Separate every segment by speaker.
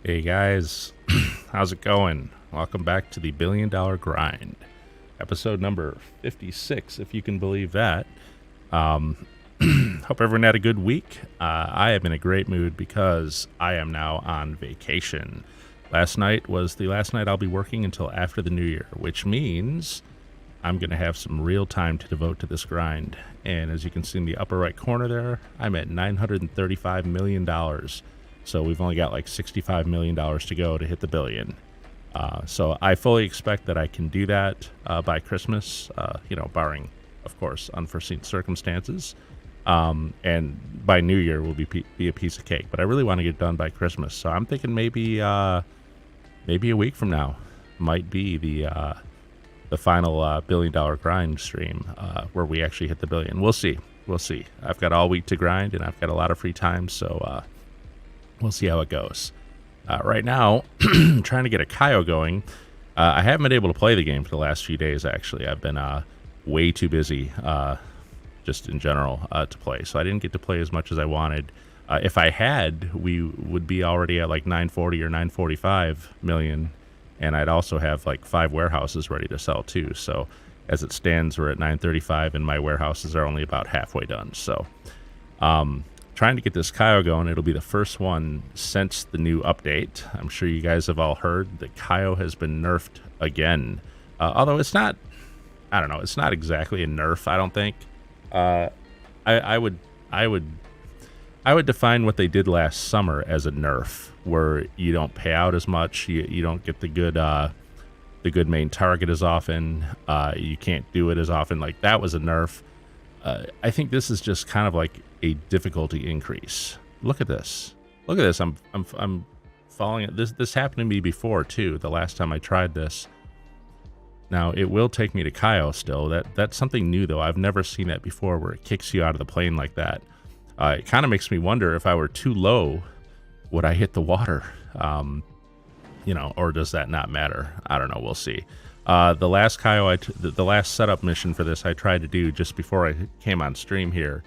Speaker 1: Hey guys, how's it going? Welcome back to the Billion Dollar Grind, episode number 56, if you can believe that. Hope everyone had a good week. I am in a great mood because I am now on vacation. Last night was the last night I'll be working until after the new year, which means I'm going to have some real time to devote to this grind. And as you can see in the upper right corner there, I'm at $935 million. So we've only got like $65 million to go to hit the billion. So I fully expect that I can do that by Christmas, barring, of course, unforeseen circumstances. And by New Year will be a piece of cake. But I really want to get it done by Christmas. So I'm thinking maybe a week from now might be the final billion dollar grind stream where we actually hit the billion. We'll see. I've got all week to grind and I've got a lot of free time. So we'll see how it goes. Right now, trying to get a Cayo going. I haven't been able to play the game for the last few days, actually. I've been way too busy, just in general, to play. So I didn't get to play as much as I wanted. If I had, we would be already at like 940 or 945 million. And I'd also have like 5 warehouses ready to sell too. So as it stands, we're at 935 and my warehouses are only about halfway done. So, trying to get this Cayo going. It'll be the first one since the new update. I'm sure you guys have all heard that Cayo has been nerfed again. Although it's not, I don't know, it's not exactly a nerf, I don't think. I would define what they did last summer as a nerf, where you don't pay out as much, you don't get the good main target as often, you can't do it as often. Like, that was a nerf. I think this is just kind of like a difficulty increase. Look at this. I'm following it. This happened to me before too. The last time I tried this. Now it will take me to Cayo still. That's something new though. I've never seen that before, where it kicks you out of the plane like that. It kind of makes me wonder, if I were too low, would I hit the water? Or does that not matter? I don't know. We'll see. The last Cayo, the last setup mission for this, I tried to do just before I came on stream here.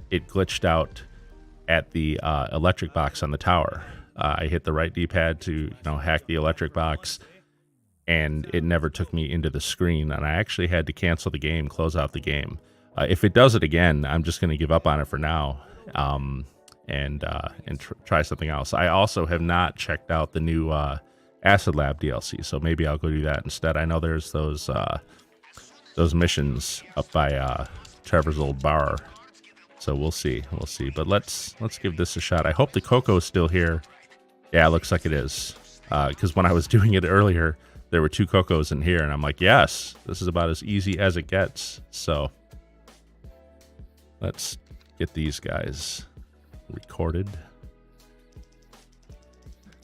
Speaker 1: It glitched out at the electric box on the tower. I hit the right D-pad to hack the electric box, and it never took me into the screen. And I actually had to cancel the game, close out the game. If it does it again, I'm just going to give up on it for now, and try something else. I also have not checked out the new Acid Lab DLC, so maybe I'll go do that instead. I know there's those missions up by Trevor's old bar, so we'll see. But let's give this a shot. I hope the cocoa's still here. Yeah, it looks like it is, because when I was doing it earlier, there were 2 cocos in here, and I'm like, yes, this is about as easy as it gets. So let's get these guys recorded.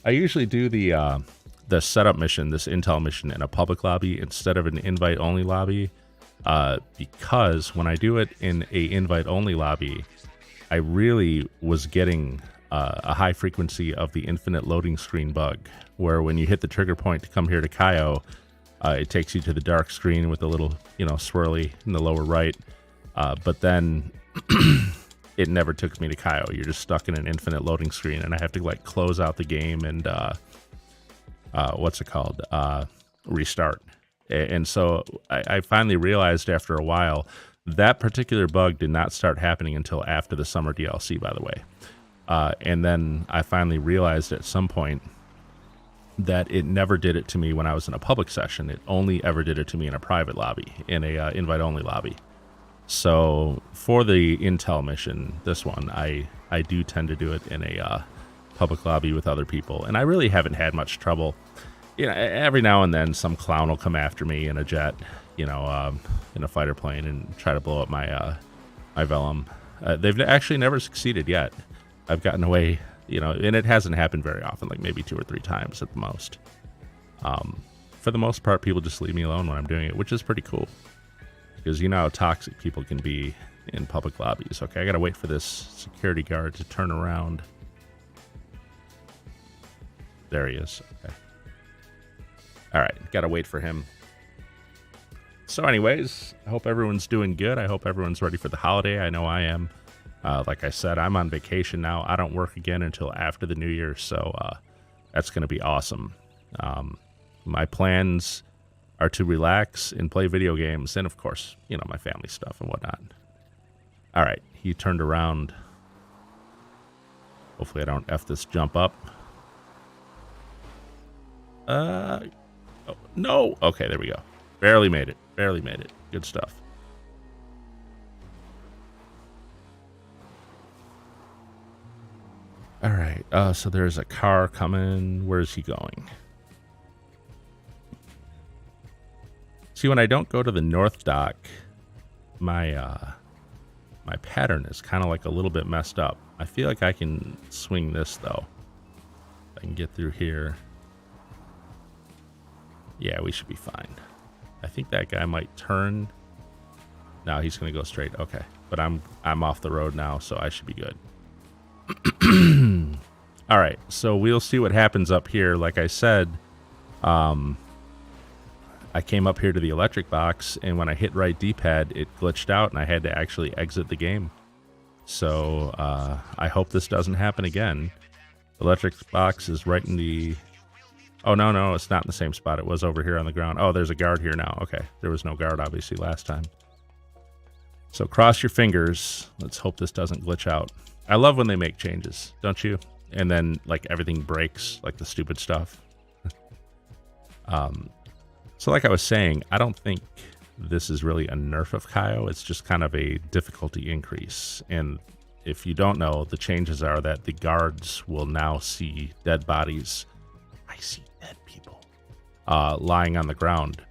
Speaker 1: I usually do the setup mission, this intel mission, in a public lobby instead of an invite-only lobby, because when I do it in a invite-only lobby, I really was getting a high frequency of the infinite loading screen bug, where when you hit the trigger point to come here to Cayo, it takes you to the dark screen with a little, swirly in the lower right, but then it never took me to Cayo. You're just stuck in an infinite loading screen, and I have to like close out the game and restart. And so I finally realized after a while that particular bug did not start happening until after the summer DLC, by the way. And then I finally realized at some point that it never did it to me when I was in a public session. It only ever did it to me in a private lobby, in a invite-only lobby. So for the intel mission, this one, I do tend to do it in a public lobby with other people, and I really haven't had much trouble. Every now and then some clown will come after me in a jet, in a fighter plane, and try to blow up my Vellum. They've actually never succeeded yet. I've gotten away, and it hasn't happened very often, like maybe 2 or 3 times at the most. For the most part, people just leave me alone when I'm doing it, which is pretty cool, because you know how toxic people can be in public lobbies. Okay, I gotta wait for this security guard to turn around. There he is. Okay. All right, gotta wait for him. So anyways, I hope everyone's doing good. I hope everyone's ready for the holiday. I know I am. Like I said, I'm on vacation now. I don't work again until after the new year, so That's going to be awesome. My plans are to relax and play video games, and of course, you know, my family stuff and whatnot. All right, he turned around. Hopefully I don't F this jump up. Oh, no. Okay, there we go. Barely made it. Barely made it. Good stuff. All right, so there's a car coming. Where's he going? See, when I don't go to the north dock, my my pattern is kind of like a little bit messed up. I feel like I can swing this, though. I can get through here. Yeah, we should be fine. I think that guy might turn. No, he's going to go straight. Okay, but I'm off the road now, so I should be good. All right, so we'll see what happens up here. Like I said, I came up here to the electric box, and when I hit right D-pad, it glitched out, and I had to actually exit the game. So I hope this doesn't happen again. Electric box is right in the... Oh, no, it's not in the same spot. It was over here on the ground. Oh, there's a guard here now. Okay, there was no guard, obviously, last time. So cross your fingers. Let's hope this doesn't glitch out. I love when they make changes, don't you? And then, like, everything breaks, like the stupid stuff. So like I was saying, I don't think this is really a nerf of Cayo. It's just kind of a difficulty increase. And if you don't know, the changes are that the guards will now see dead bodies. I see dead people lying on the ground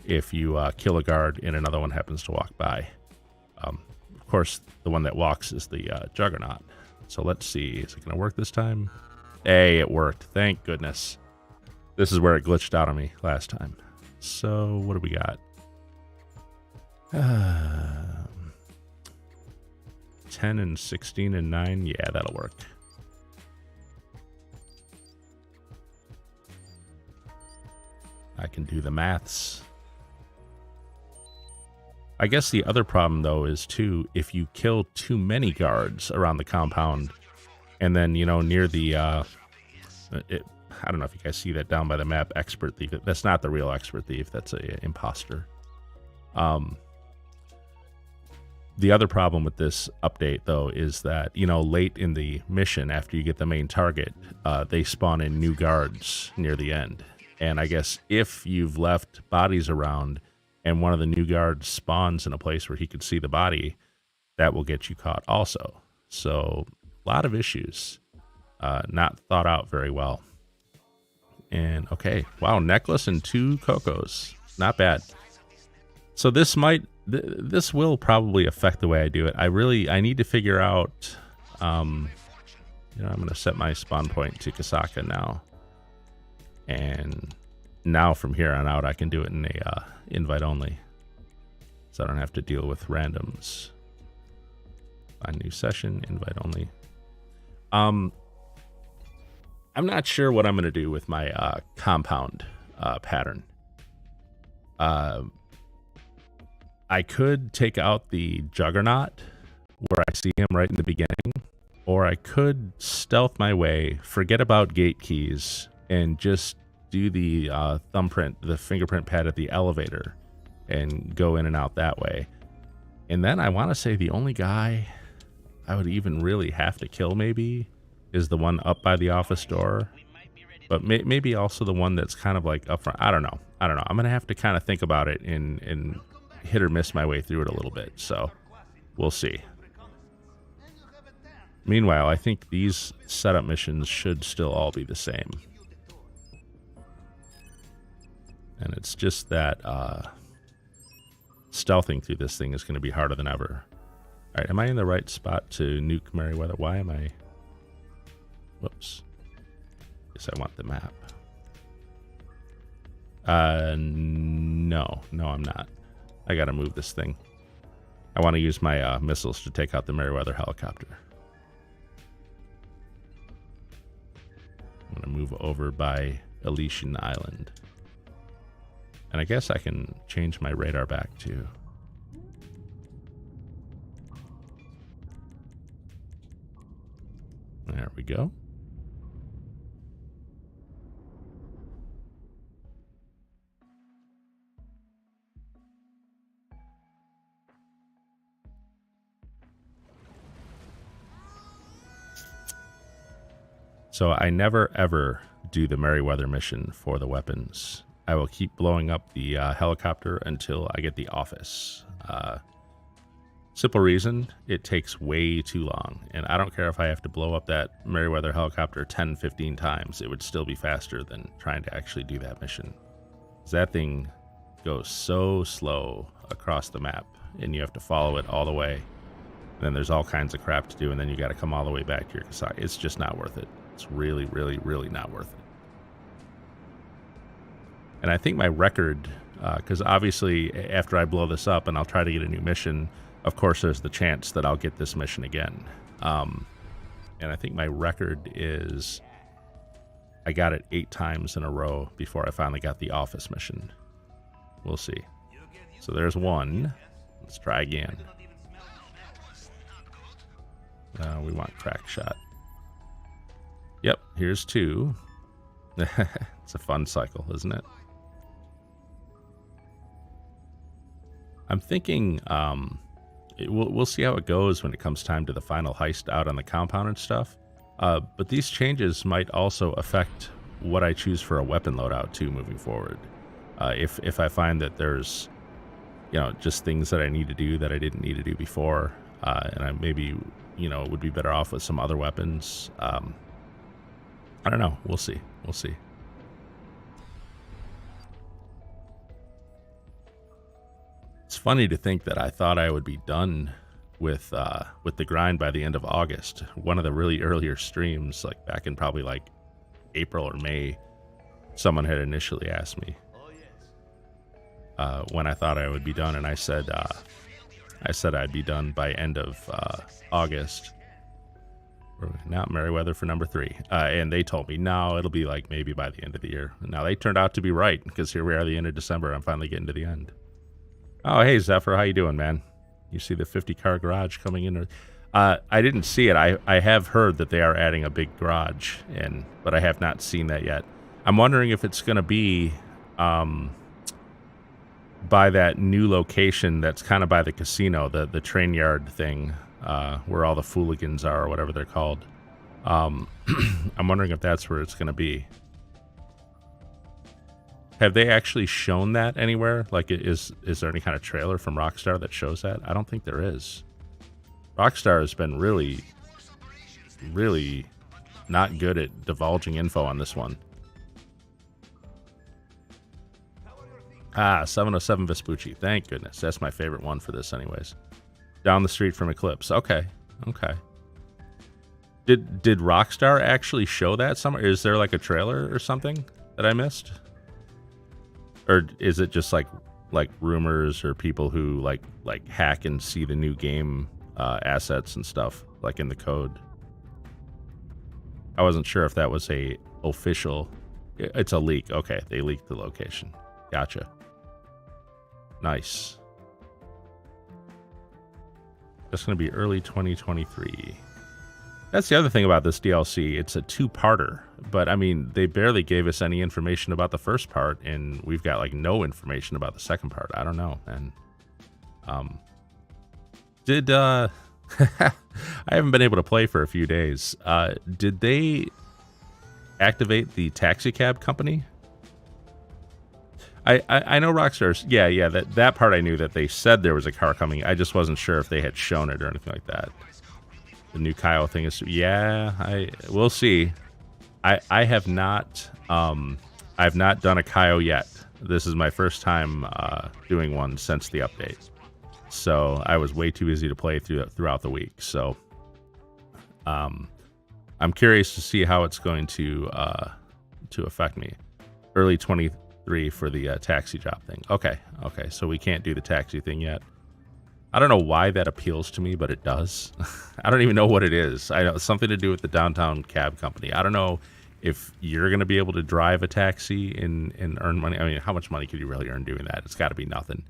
Speaker 1: if you kill a guard and another one happens to walk by. Of course, the one that walks is the Juggernaut. So let's see. Is it going to work this time? Hey, it worked. Thank goodness. This is where it glitched out on me last time. So what do we got? 10 and 16 and 9. Yeah, that'll work. I can do the maths. I guess the other problem, though, is, too, if you kill too many guards around the compound, and then, you know, near the, I don't know if you guys see that down by the map, Expert Thief. That's not the real Expert Thief. That's a imposter. The other problem with this update, though, is that, you know, late in the mission, after you get the main target, they spawn in new guards near the end. And I guess if you've left bodies around and one of the new guards spawns in a place where he could see the body, that will get you caught also. So a lot of issues, not thought out very well. And okay, wow, necklace and 2 cocos, not bad. So this this will probably affect the way I do it. I need to figure out, you know, I'm going to set my spawn point to Kasaka now. And now from here on out, I can do it in a invite only, so I don't have to deal with randoms. Find new session, invite only. I'm not sure what I'm going to do with my compound pattern. I could take out the Juggernaut where I see him right in the beginning, or I could stealth my way, forget about gate keys, and just do the thumbprint, the fingerprint pad at the elevator, and go in and out that way. And then I want to say the only guy I would even really have to kill maybe is the one up by the office door, but maybe also the one that's kind of like up front. I don't know. I'm going to have to kind of think about it and hit or miss my way through it a little bit. So we'll see. Meanwhile, I think these setup missions should still all be the same. And it's just that stealthing through this thing is going to be harder than ever. All right, am I in the right spot to nuke Merryweather? Why am I... Whoops. Guess I want the map. No, I'm not. I got to move this thing. I want to use my missiles to take out the Merryweather helicopter. I'm going to move over by Elysian Island. And I guess I can change my radar back too. There we go. So I never, ever do the Merryweather mission for the weapons. I will keep blowing up the helicopter until I get the office. Simple reason, it takes way too long. And I don't care if I have to blow up that Merryweather helicopter 10, 15 times. It would still be faster than trying to actually do that mission. 'Cause that thing goes so slow across the map, and you have to follow it all the way. And then there's all kinds of crap to do, and then you got to come all the way back to your Kasai. It's just not worth it. It's really, really, really not worth it. And I think my record, because obviously after I blow this up and I'll try to get a new mission, of course there's the chance that I'll get this mission again. And I think my record is I got it 8 times in a row before I finally got the office mission. We'll see. So there's 1. Let's try again. We want crack shot. Yep, here's 2. It's a fun cycle, isn't it? I'm thinking we'll see how it goes when it comes time to the final heist out on the compound and stuff. But these changes might also affect what I choose for a weapon loadout too moving forward. If I find that there's, just things that I need to do that I didn't need to do before, and I maybe, would be better off with some other weapons. I don't know. We'll see. We'll see. It's funny to think that I thought I would be done with the grind by the end of August. One of the really earlier streams, like back in probably like April or May, someone had initially asked me when I thought I would be done, and I said I'd be done by end of August. Not Merryweather for number 3. And they told me, no, it'll be like maybe by the end of the year. Now they turned out to be right, because here we are at the end of December. I'm finally getting to the end. Oh, hey, Zephyr, how you doing, man? You see the 50-car garage coming in? I didn't see it. I have heard that they are adding a big garage, but I have not seen that yet. I'm wondering if it's going to be by that new location that's kind of by the casino, the train yard thing, where all the fooligans are, or whatever they're called. I'm wondering if that's where it's going to be. Have they actually shown that anywhere? Like, is there any kind of trailer from Rockstar that shows that? I don't think there is. Rockstar has been really, really not good at divulging info on this one. 707 Vespucci. Thank goodness. That's my favorite one for this anyways. Down the street from Eclipse. Okay. Did Rockstar actually show that somewhere? Is there like a trailer or something that I missed? Or is it just like rumors or people who like hack and see the new game assets and stuff like in the code? I wasn't sure if that was a official. It's a leak. Okay, they leaked the location. Gotcha. Nice. That's going to be early 2023. That's the other thing about this DLC. It's a 2-parter, but I mean, they barely gave us any information about the first part, and we've got like no information about the second part. I don't know, man. I haven't been able to play for a few days. Did they activate the taxi cab company? I know Rockstar's. Yeah. That part I knew that they said there was a car coming. I just wasn't sure if they had shown it or anything like that. The new Cayo thing is, we'll see. I have not I've not done a Cayo yet. This is my first time doing one since the update. So I was way too busy to play throughout the week. So I'm curious to see how it's going to affect me. Early 23 for the taxi job thing. Okay. So we can't do the taxi thing yet. I don't know why that appeals to me, but it does. I don't even know what it is. I know it's something to do with the downtown cab company. I don't know if you're going to be able to drive a taxi and earn money. I mean, how much money could you really earn doing that? It's got to be nothing.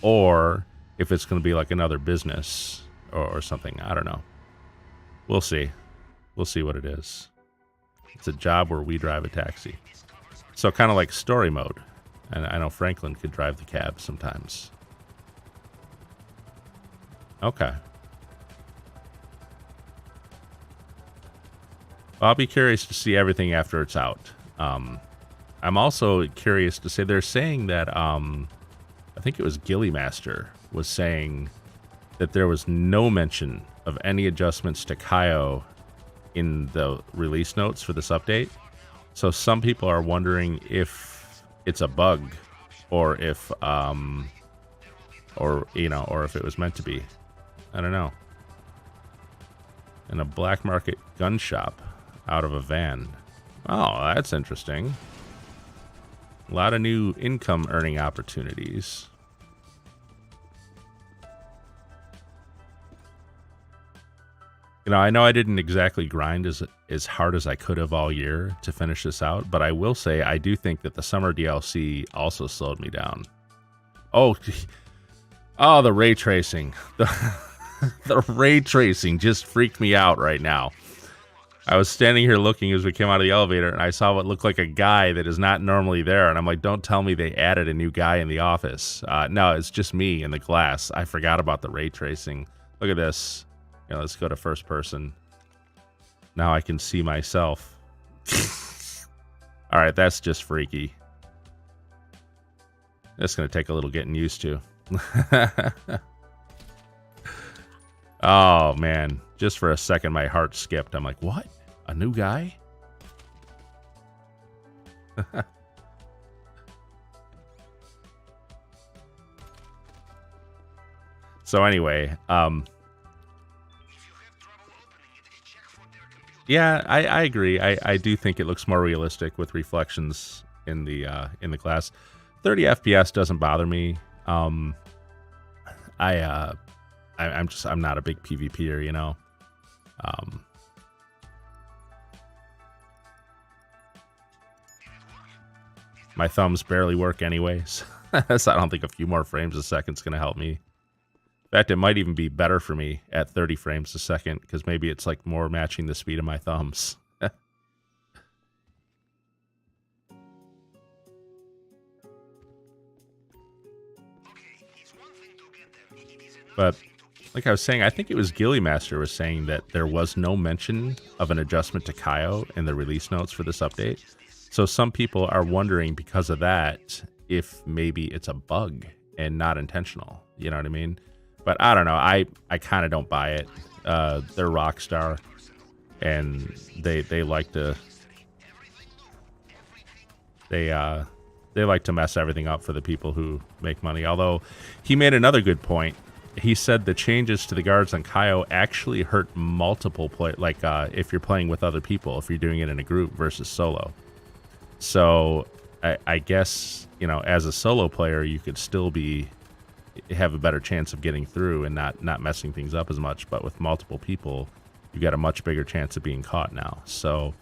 Speaker 1: Or if it's going to be like another business or something. I don't know. We'll see. We'll see what it is. It's a job where we drive a taxi. So kind of like story mode. And I know Franklin could drive the cab sometimes. Okay. I'll be curious to see everything after it's out. I'm also curious to say they're saying that I think it was Gilly Master was saying that there was no mention of any adjustments to Cayo in the release notes for this update. So some people are wondering if it's a bug or if or if it was meant to be. I don't know. In a black market gun shop out of a van. Oh, that's interesting. A lot of new income earning opportunities. I know I didn't exactly grind as hard as I could have all year to finish this out, but I will say I do think that the summer DLC also slowed me down. Oh, the ray tracing. The ray tracing just freaked me out right now. I was standing here looking as we came out of the elevator, and I saw what looked like a guy that is not normally there, and I'm like, don't tell me they added a new guy in the office. No, it's just me in the glass. I forgot about the ray tracing. Look at this. Let's go to first person. Now I can see myself. All right, that's just freaky. That's going to take a little getting used to. Oh, man. Just for a second, my heart skipped. I'm like, what? A new guy? So anyway, yeah, I agree. I do think it looks more realistic with reflections in the glass. 30 FPS doesn't bother me. I'm not a big PvPer, My thumbs barely work anyways, so I don't think a few more frames a second is going to help me. In fact, it might even be better for me at 30 frames a second, because maybe it's like more matching the speed of my thumbs. But like I was saying, I think it was Gilly Master was saying that there was no mention of an adjustment to Cayo in the release notes for this update. So some people are wondering because of that if maybe it's a bug and not intentional. You know what I mean? But I don't know. I kind of don't buy it. They're Rockstar, and they like to they like to mess everything up for the people who make money. Although he made another good point. He said the changes to the guards on Cayo actually hurt multiple play, like if you're playing with other people, if you're doing it in a group versus solo. So I guess as a solo player, you could still have a better chance of getting through and not messing things up as much. But with multiple people, you got a much bigger chance of being caught now. So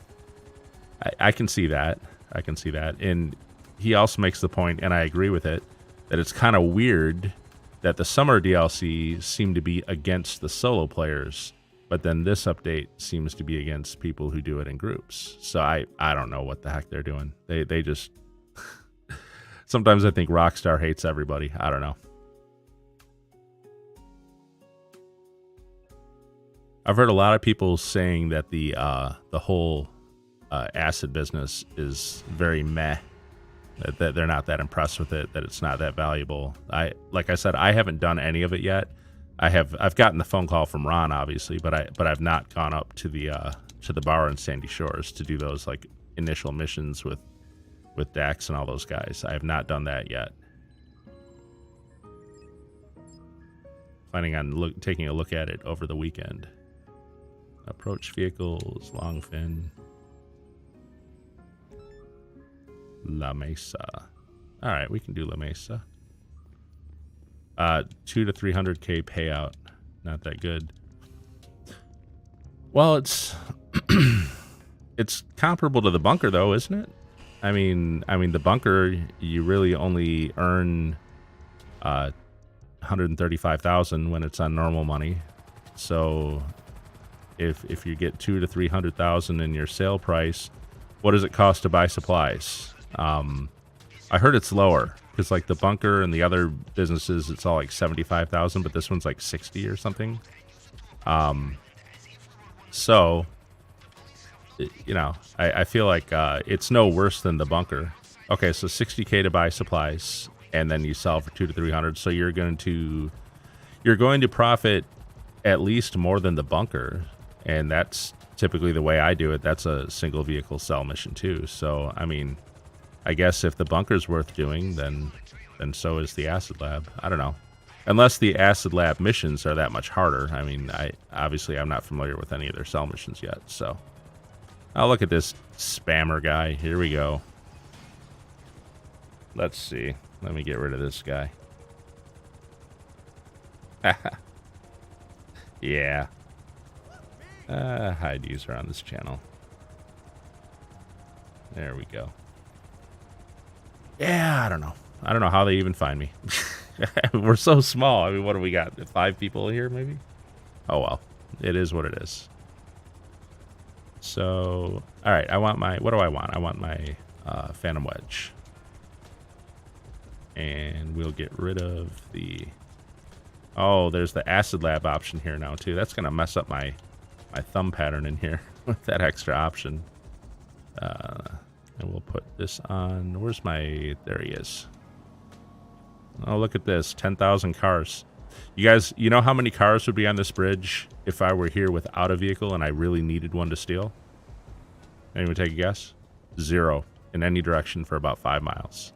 Speaker 1: I can see that. I can see that. And he also makes the point, and I agree with it, that it's kind of weird that the summer DLC seemed to be against the solo players, but then this update seems to be against people who do it in groups. So I don't know what the heck they're doing. They just... Sometimes I think Rockstar hates everybody. I don't know. I've heard a lot of people saying that the whole acid business is very meh. That they're not that impressed with it, that it's not that valuable. Like I said, I haven't done any of it yet. I've gotten the phone call from Ron, obviously, but I've not gone up to the bar in Sandy Shores to do those like initial missions with Dax and all those guys. I have not done that yet. Planning on taking a look at it over the weekend. Approach vehicles, long fin. La Mesa. All right, we can do La Mesa. 200 to 300K payout. Not that good. Well, it's it's comparable to the bunker, though, isn't it? I mean, the bunker, you really only earn 135,000 when it's on normal money. So if you get 200 to 300,000 in your sale price, what does it cost to buy supplies? I heard it's lower because like the bunker and the other businesses, it's all like 75,000, but this one's like 60 or something. So you know, I feel like it's no worse than the bunker. Okay, so 60K to buy supplies, and then you sell for 200 to 300. So you're going to profit at least more than the bunker, and that's typically the way I do it. That's a single vehicle sell mission too. So I mean, I guess if the bunker's worth doing, then so is the acid lab. I don't know. Unless the acid lab missions are that much harder. I mean, I'm not familiar with any of their cell missions yet. So, oh, look at this spammer guy. Here we go. Let's see. Let me get rid of this guy. Yeah. Hide user on this channel. There we go. Yeah, I don't know. I don't know how they even find me. We're so small. I mean, what do we got? 5 people here, maybe? Oh, well. It is what it is. So, all right. I want my... What do I want? I want my Phantom Wedge. And we'll get rid of the... Oh, there's the Acid Lab option here now, too. That's going to mess up my thumb pattern in here with that extra option. And we'll put this on... Where's my... There he is. Oh, look at this. 10,000 cars. You guys, you know how many cars would be on this bridge if I were here without a vehicle and I really needed one to steal? Anyone take a guess? 0 in any direction for about 5 miles.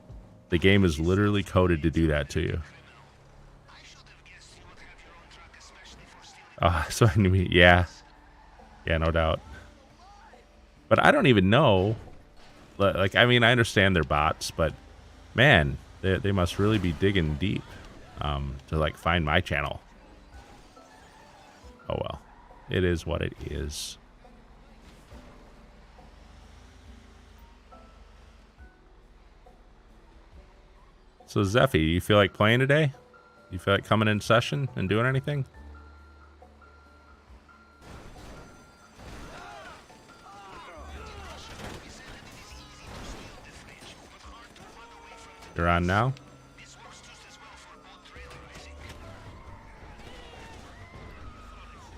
Speaker 1: The game is literally coded to do that to you. So I knew, yeah. Yeah, no doubt. But I don't even know. Like, I mean, I understand they're bots, but man, they must really be digging deep to, like, find my channel. Oh, well. It is what it is. So, Zeffy, you feel like playing today? You feel like coming in session and doing anything? You're on now?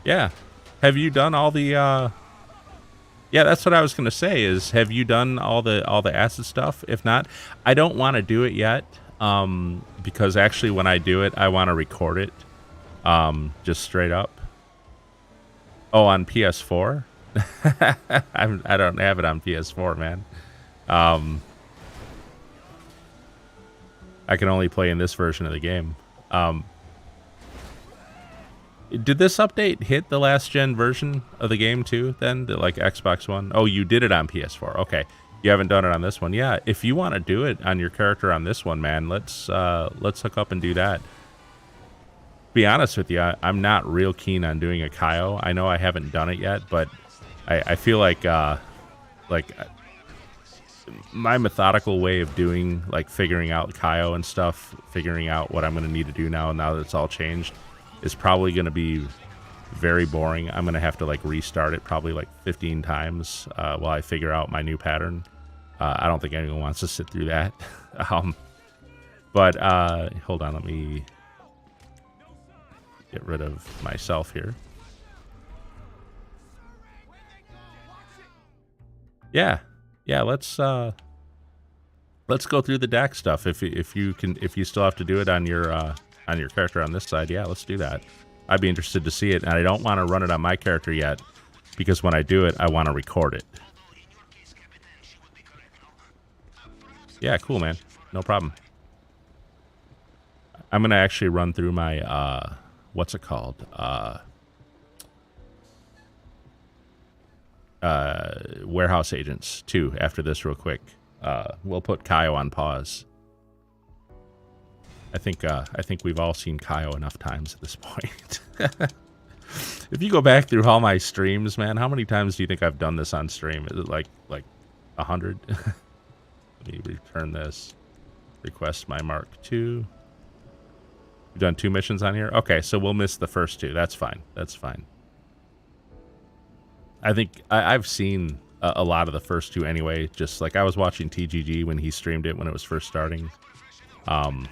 Speaker 1: Yeah. Have you done all the yeah, that's what I was going to say is have you done all the acid stuff? If not, I don't want to do it yet because actually when I do it, I want to record it just straight up. Oh, on PS4? I don't have it on PS4, man. I can only play in this version of the game. Did this update hit the last gen version of the game too, then? The, like, Xbox One? Oh, you did it on PS4. Okay. You haven't done it on this one. Yeah, if you want to do it on your character on this one, man, let's hook up and do that. Be honest with you, I'm not real keen on doing a Cayo. I know I haven't done it yet, but I feel like my methodical way of doing, like, figuring out Cayo and stuff, figuring out what I'm going to need to do now that it's all changed, is probably going to be very boring. I'm going to have to, like, restart it probably, like, 15 times while I figure out my new pattern. I don't think anyone wants to sit through that. But hold on, let me get rid of myself here. Yeah. Yeah, let's go through the DAC stuff. If you still have to do it on your character on this side, yeah, let's do that. I'd be interested to see it, and I don't want to run it on my character yet because when I do it, I want to record it. Yeah, cool, man. No problem. I'm gonna actually run through my what's it called? Warehouse agents too after this real quick. We'll put Cayo on pause. I think we've all seen Cayo enough times at this point. If you go back through all my streams, man, how many times do you think I've done this on stream? Is it like 100? Let me return this. Request my Mark II. You've done 2 missions on here? Okay, so we'll miss the first 2. That's fine. That's fine. I think I've seen a lot of the first 2 anyway. Just like I was watching TGG when he streamed it when it was first starting. It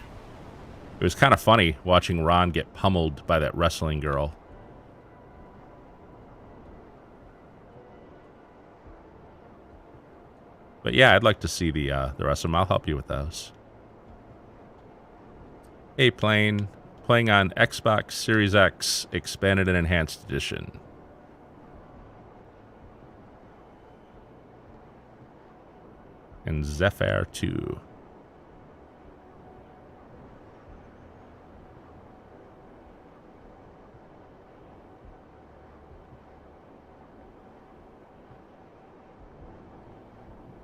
Speaker 1: was kind of funny watching Ron get pummeled by that wrestling girl. But yeah, I'd like to see the rest of them. I'll help you with those. Hey, playing on Xbox Series X Expanded and Enhanced Edition. And Zephyr 2.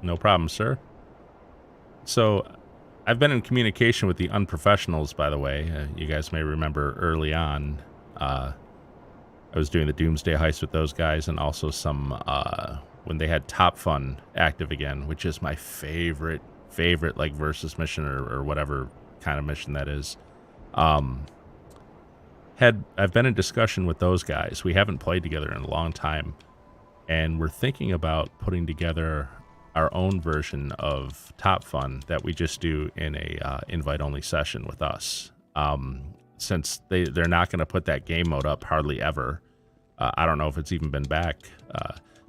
Speaker 1: No problem, sir. So, I've been in communication with the unprofessionals, by the way. You guys may remember early on, I was doing the Doomsday Heist with those guys, and also some, when they had Top Fun active again, which is my favorite, like, versus mission or whatever kind of mission that is. I've been in discussion with those guys. We haven't played together in a long time, and we're thinking about putting together our own version of Top Fun that we just do in a invite-only session with us. Since they're not going to put that game mode up hardly ever. I don't know if it's even been back.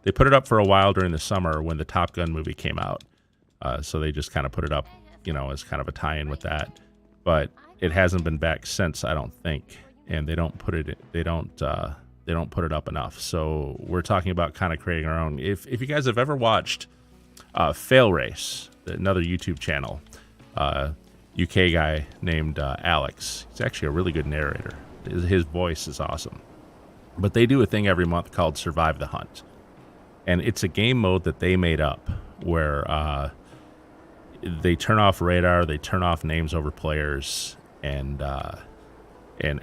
Speaker 1: They put it up for a while during the summer when the Top Gun movie came out. So they just kind of put it up, you know, as kind of a tie-in with that. But it hasn't been back since, I don't think. And they don't put it put it up enough. So we're talking about kind of creating our own. If you guys have ever watched Fail Race, another YouTube channel, UK guy named Alex. He's actually a really good narrator. His voice is awesome. But they do a thing every month called Survive the Hunt. And it's a game mode that they made up where they turn off radar, they turn off names over players, and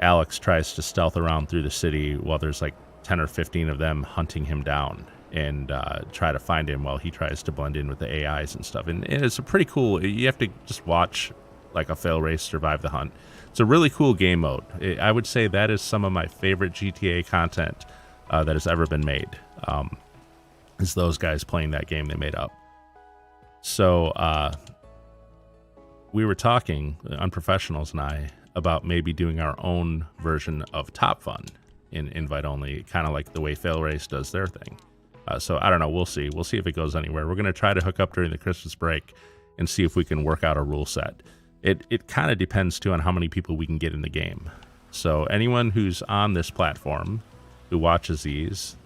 Speaker 1: Alex tries to stealth around through the city while there's like 10 or 15 of them hunting him down and try to find him while he tries to blend in with the AIs and stuff. And it's a pretty cool, you have to just watch like a Fail Race Survive the Hunt. It's a really cool game mode. I would say that is some of my favorite GTA content that has ever been made. Is those guys playing that game they made up. So we were talking, Unprofessionals and I, about maybe doing our own version of Top Fun in invite only, kind of like the way Fail Race does their thing. So I don't know. We'll see. We'll see if it goes anywhere. We're going to try to hook up during the Christmas break and see if we can work out a rule set. It kind of depends, too, on how many people we can get in the game. So anyone who's on this platform who watches these,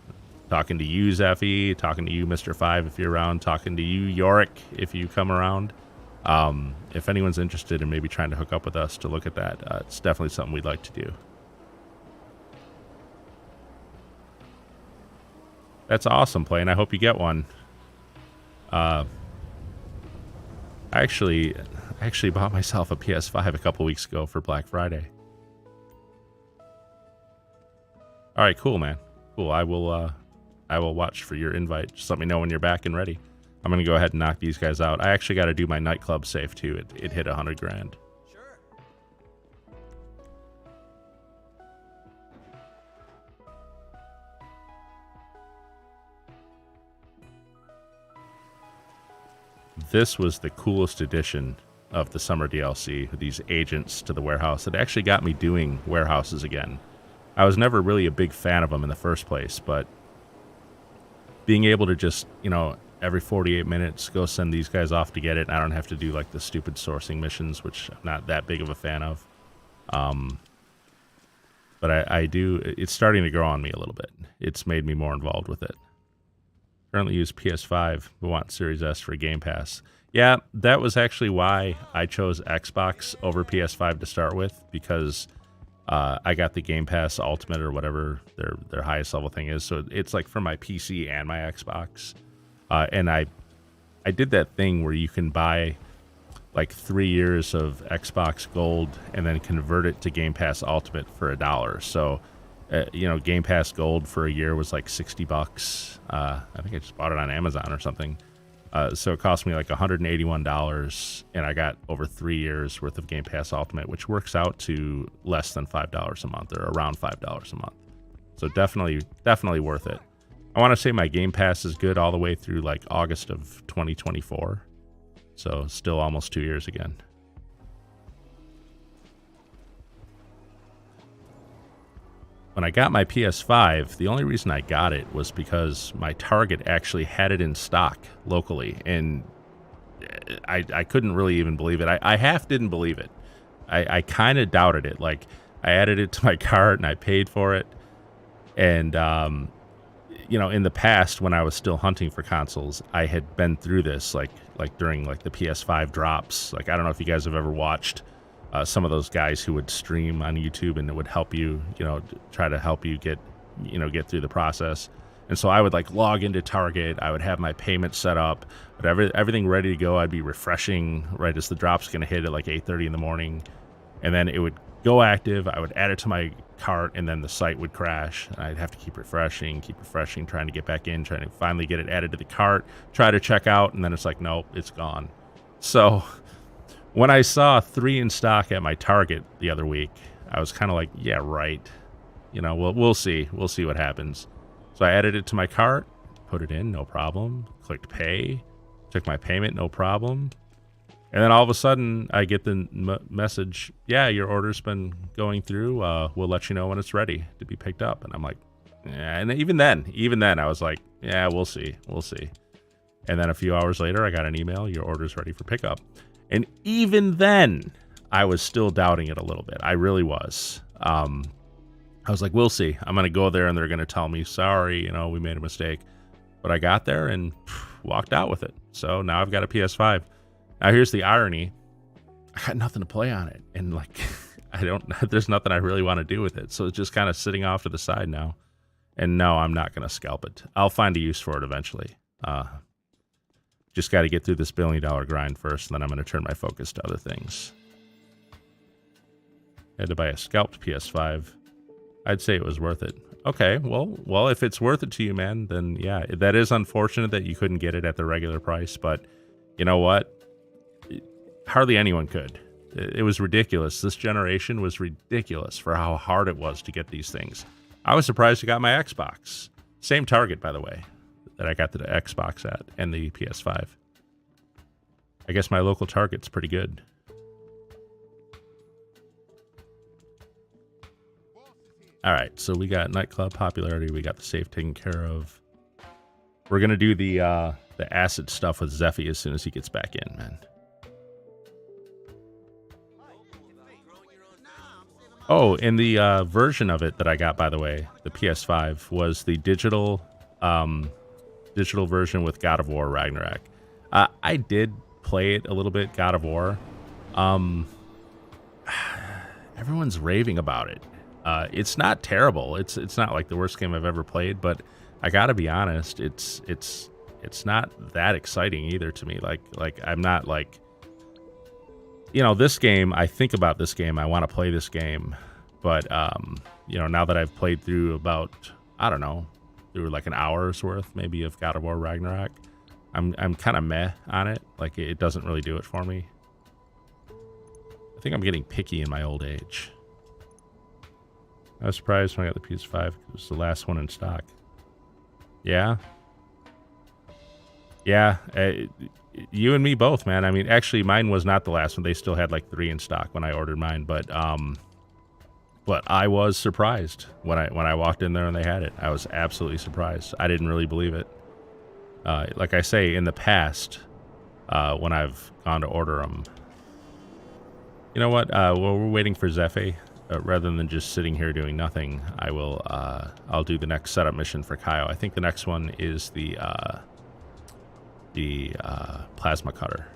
Speaker 1: talking to you, Zeffy, talking to you, Mr. 5, if you're around, talking to you, Yorick, if you come around, if anyone's interested in maybe trying to hook up with us to look at that, it's definitely something we'd like to do. That's awesome, Play, and I hope you get one. I actually bought myself a PS5 a couple weeks ago for Black Friday. All right, cool, man. Cool. I will watch for your invite. Just let me know when you're back and ready. I'm gonna go ahead and knock these guys out. I actually got to do my nightclub save too. It hit 100 grand.
Speaker 2: Sure.
Speaker 1: This was the coolest addition of the summer DLC, these agents to the warehouse. It actually got me doing warehouses again. I was never really a big fan of them in the first place, but being able to just, you know, every 48 minutes go send these guys off to get it, and I don't have to do like the stupid sourcing missions, which I'm not that big of a fan of. But I do, it's starting to grow on me a little bit. It's made me more involved with it. Currently use PS5, but want Series S for Game Pass. Yeah, that was actually why I chose Xbox over PS5 to start with, because I got the Game Pass Ultimate or whatever their highest level thing is. So it's like for my PC and my Xbox. And I did that thing where you can buy like 3 years of Xbox Gold and then convert it to Game Pass Ultimate for $1. So, you know, Game Pass Gold for a year was like $60. I think I just bought it on Amazon or something. So it cost me like $181, and I got over 3 years worth of Game Pass Ultimate, which works out to less than $5 a month, or around $5 a month. So definitely worth it. I want to say my Game Pass is good all the way through like August of 2024. So still almost 2 years again. when I got my PS5, the only reason I got it was because my Target actually had it in stock locally, and I couldn't really even believe it. I half didn't believe it. I kind of doubted it. Like, I added it to my cart and I paid for it. And, you know, in the past when I was still hunting for consoles, I had been through this, like during like the PS5 drops. Like, I don't know if you guys have ever watched some of those guys who would stream on YouTube and it would help you, you know, try to help you get through the process. And so I would like log into Target. I would have my payment set up, but everything ready to go. I'd be refreshing right as the drop's going to hit at like 8:30 in the morning. And then it would go active. I would add it to my cart, and then the site would crash. And I'd have to keep refreshing, trying to get back in, trying to finally get it added to the cart, try to check out, and then it's like, nope, it's gone. So when I saw 3 in stock at my Target the other week, I was kind of like, yeah, right. You know, we'll see. We'll see what happens. So I added it to my cart, put it in, no problem. Clicked pay, took my payment, no problem. And then all of a sudden, I get the message, yeah, your order's been going through. We'll let you know when it's ready to be picked up. And I'm like, yeah. And even then, I was like, yeah, we'll see. And then a few hours later, I got an email, your order's ready for pickup. And even then, I was still doubting it a little bit. I really was. I was like, we'll see. I'm going to go there and they're going to tell me, sorry, you know, we made a mistake. But I got there and walked out with it. So now I've got a PS5. Now here's the irony. I got nothing to play on it. And like, there's nothing I really want to do with it. So it's just kind of sitting off to the side now. And no, I'm not going to scalp it. I'll find a use for it eventually. Just got to get through this $1 billion grind first, and then I'm going to turn my focus to other things. I had to buy a scalped PS5. I'd say it was worth it. Okay, well, if it's worth it to you, man, then yeah, that is unfortunate that you couldn't get it at the regular price, but you know what? Hardly anyone could. It was ridiculous. This generation was ridiculous for how hard it was to get these things. I was surprised I got my Xbox. Same Target, by the way, that I got the Xbox at and the PS5. I guess my local Target's pretty good. All right, so we got Nightclub popularity. We got the safe taken care of. We're going to do the acid stuff with Zeffy as soon as he gets back in, man. Oh, and the version of it that I got, by the way, the PS5, was the digital version with God of War Ragnarok. I did play it a little bit, God of War. Everyone's raving about it. It's not terrible. It's not like the worst game I've ever played, but I gotta be honest, it's not that exciting either to me. Like I'm not like, you know, this game, I think about this game, I want to play this game, but you know, now that I've played through about, I don't know, through like an hour's worth maybe of God of War Ragnarok, I'm kind of meh on it. Like it doesn't really do it for me. I think I'm getting picky in my old age. I was surprised when I got the PS5. It was the last one in stock. Yeah. Yeah. You and me both, man. I mean, actually, mine was not the last one. They still had like 3 in stock when I ordered mine. But I was surprised when I walked in there and they had it. I was absolutely surprised. I didn't really believe it. Like I say, in the past, when I've gone to order them, you know what? We're waiting for Zeffy. Rather than just sitting here doing nothing, I'll do the next setup mission for Cayo. I think the next one is the plasma cutter.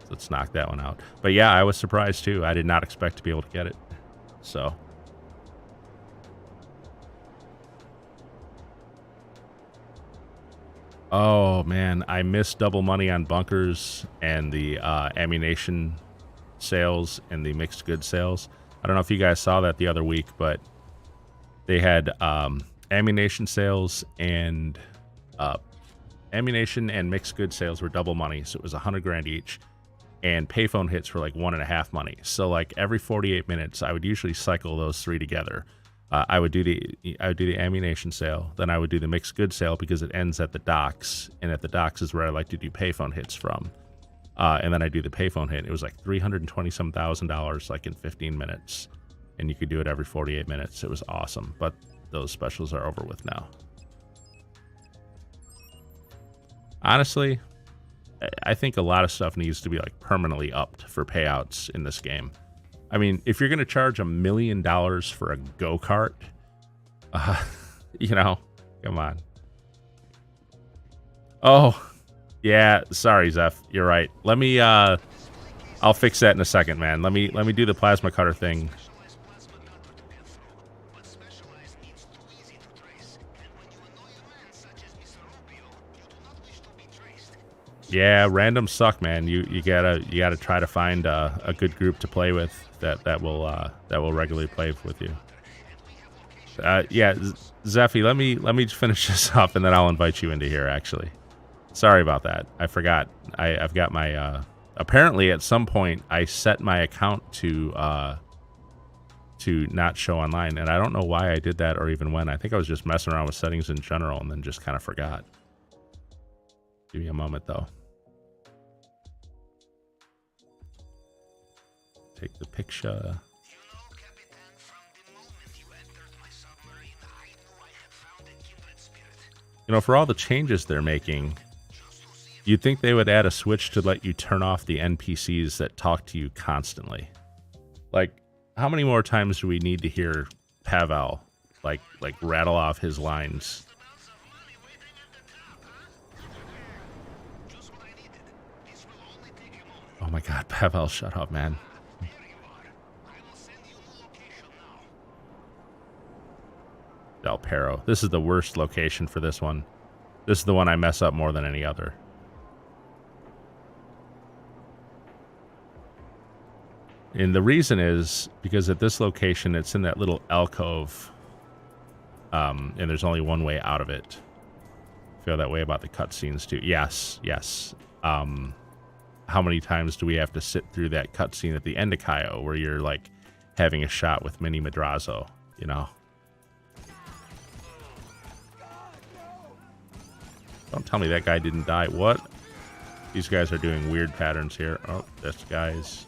Speaker 1: So let's knock that one out. But yeah, I was surprised too. I did not expect to be able to get it. So. Oh man, I missed double money on bunkers and the ammunition sales and the mixed goods sales. I don't know if you guys saw that the other week, but they had ammunition sales and ammunition and mixed goods sales were double money, so it was $100,000 each, and payphone hits were like 1.5 money. So like every 48 minutes, I would usually cycle those 3 together. I would do the ammunition sale, then I would do the mixed goods sale because it ends at the docks, and at the docks is where I like to do payphone hits from. And then I do the payphone hit. It was like $320-some thousand like in 15 minutes. and you could do it every 48 minutes. It was awesome, but those specials are over with now. Honestly, I think a lot of stuff needs to be like permanently upped for payouts in this game. I mean, if you're going to charge $1 million for a go-kart, you know, come on. Oh, yeah, sorry, Zeph, you're right. Let me, I'll fix that in a second, man. Let me do the plasma cutter thing. Yeah, randoms suck, man. You gotta try to find a good group to play with that will regularly play with you. Yeah, Zeffy, let me finish this up and then I'll invite you into here. Actually, sorry about that. I forgot. I've got my apparently at some point I set my account to not show online, and I don't know why I did that or even when. I think I was just messing around with settings in general and then just kind of forgot. Give me a moment though. Take the picture. You know, for all the changes they're making, you'd think they would add a switch to let you turn off the NPCs that talk to you constantly. Like, how many more times do we need to hear Pavel like rattle off his lines? Oh my god, Pavel, shut up, man. Del Perro. This is the worst location for this one. This is the one I mess up more than any other. And the reason is because at this location, it's in that little alcove. And there's only one way out of it. Feel that way about the cutscenes too. Yes, yes. How many times do we have to sit through that cutscene at the end of Cayo where you're like having a shot with Mini Madrazo, you know? Don't tell me that guy didn't die. What? These guys are doing weird patterns here. Oh, this guy's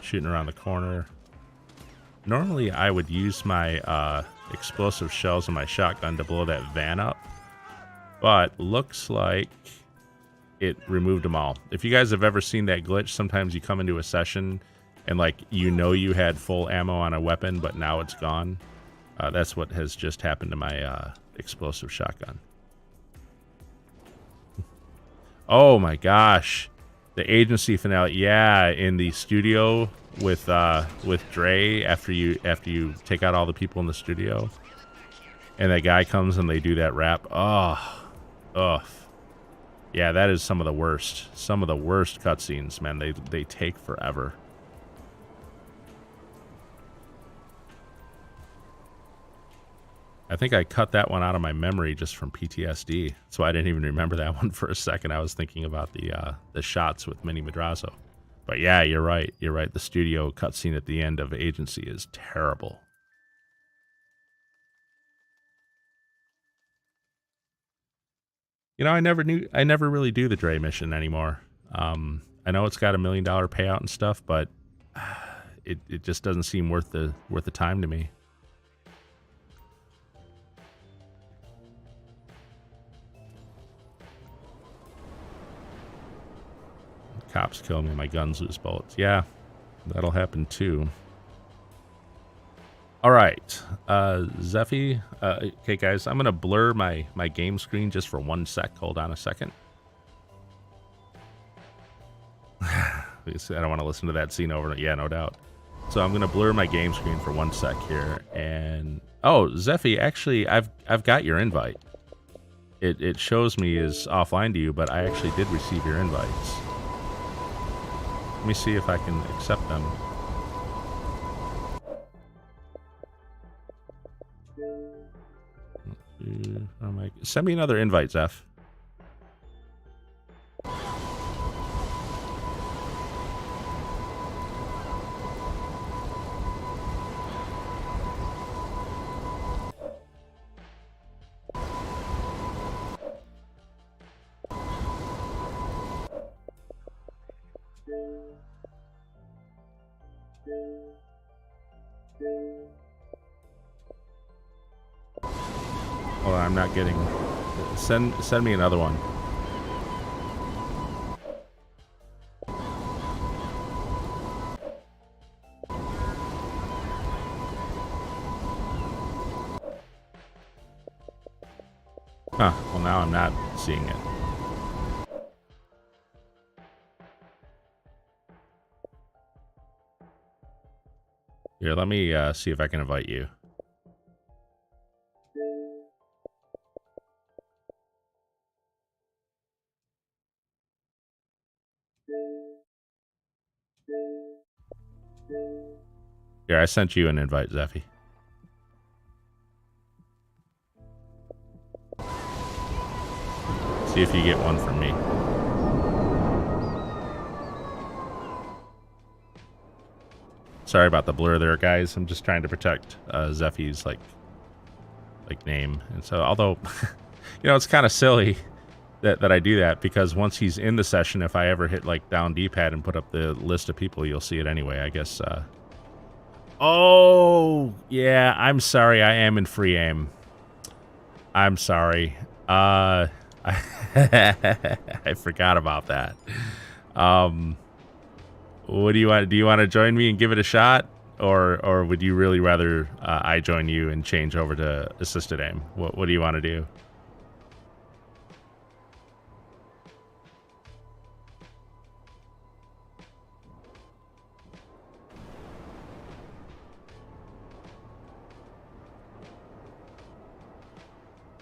Speaker 1: shooting around the corner. Normally, I would use my explosive shells in my shotgun to blow that van up. But looks like it removed them all. If you guys have ever seen that glitch, sometimes you come into a session and like you know you had full ammo on a weapon, but now it's gone. That's what has just happened to my explosive shotgun. Oh my gosh, the agency finale. Yeah, in the studio with Dre after you take out all the people in the studio, and that guy comes and they do that rap. Oh, yeah, that is some of the worst cutscenes, man. They take forever. I think I cut that one out of my memory just from PTSD. So I didn't even remember that one for a second. I was thinking about the shots with Mini Madrazo. But yeah, you're right. You're right. The studio cutscene at the end of Agency is terrible. You know, I never really do the Dre mission anymore. I know it's got $1 million payout and stuff, but it just doesn't seem worth the time to me. Cops kill me, my guns lose bullets. Yeah, that'll happen too. All right, Zeffy. Okay, guys, I'm gonna blur my game screen just for 1 sec. Hold on a second. I don't want to listen to that scene over. Yeah, no doubt. So I'm gonna blur my game screen for 1 sec here. And oh, Zeffy, actually, I've got your invite. It shows me is offline to you, but I actually did receive your invites. Let me see if I can accept them. Send me another invite, Zeph. Hold on, I'm not getting... Send me another one. Huh, well now I'm not seeing it. Here, let me see if I can invite you. Here, I sent you an invite, Zeffy. See if you get one from me. Sorry about the blur there, guys. I'm just trying to protect Zeffy's like name. And so, although, you know, it's kind of silly that I do that, because once he's in the session, if I ever hit like down D-pad and put up the list of people, you'll see it anyway, I guess. Oh, yeah, I'm sorry. I am in free aim. I'm sorry. I forgot about that. What do you want? Do you want to join me and give it a shot? Or would you really rather I join you and change over to assisted aim? What do you want to do?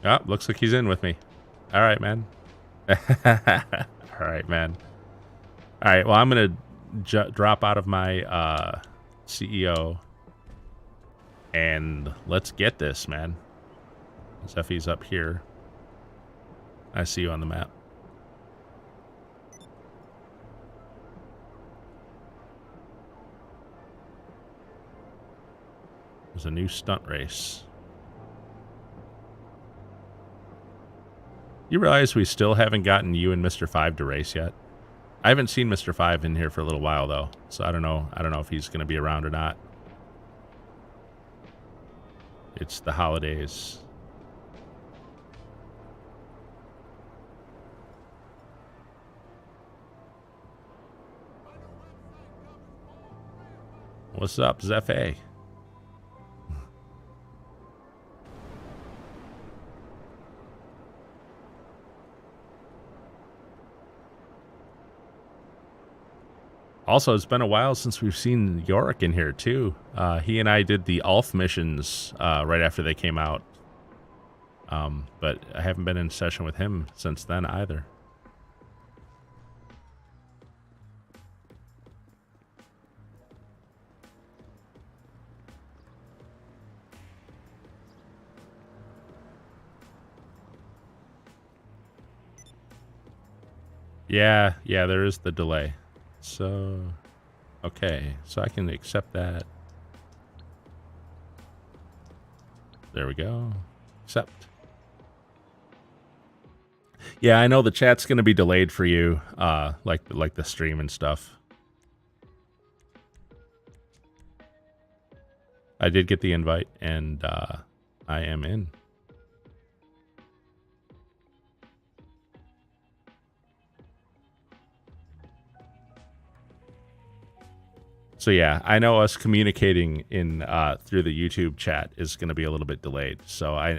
Speaker 1: Oh, looks like he's in with me. All right, man. All right, man. All right, well, I'm going to drop out of my CEO. And let's get this, man. Zeffy's up here. I see you on the map. There's a new stunt race. You realize we still haven't gotten you and Mr. 5 to race yet? I haven't seen Mr. 5 in here for a little while though, so I don't know if he's going to be around or not. It's the holidays. What's up, Zeffy? Also, it's been a while since we've seen Yorick in here, too. He and I did the Ulf missions right after they came out. But I haven't been in session with him since then, either. Yeah, there is the delay. So, okay, so I can accept that. There we go. Accept. Yeah, I know the chat's going to be delayed for you, like the stream and stuff. I did get the invite, and I am in. So yeah, I know us communicating in through the YouTube chat is going to be a little bit delayed. So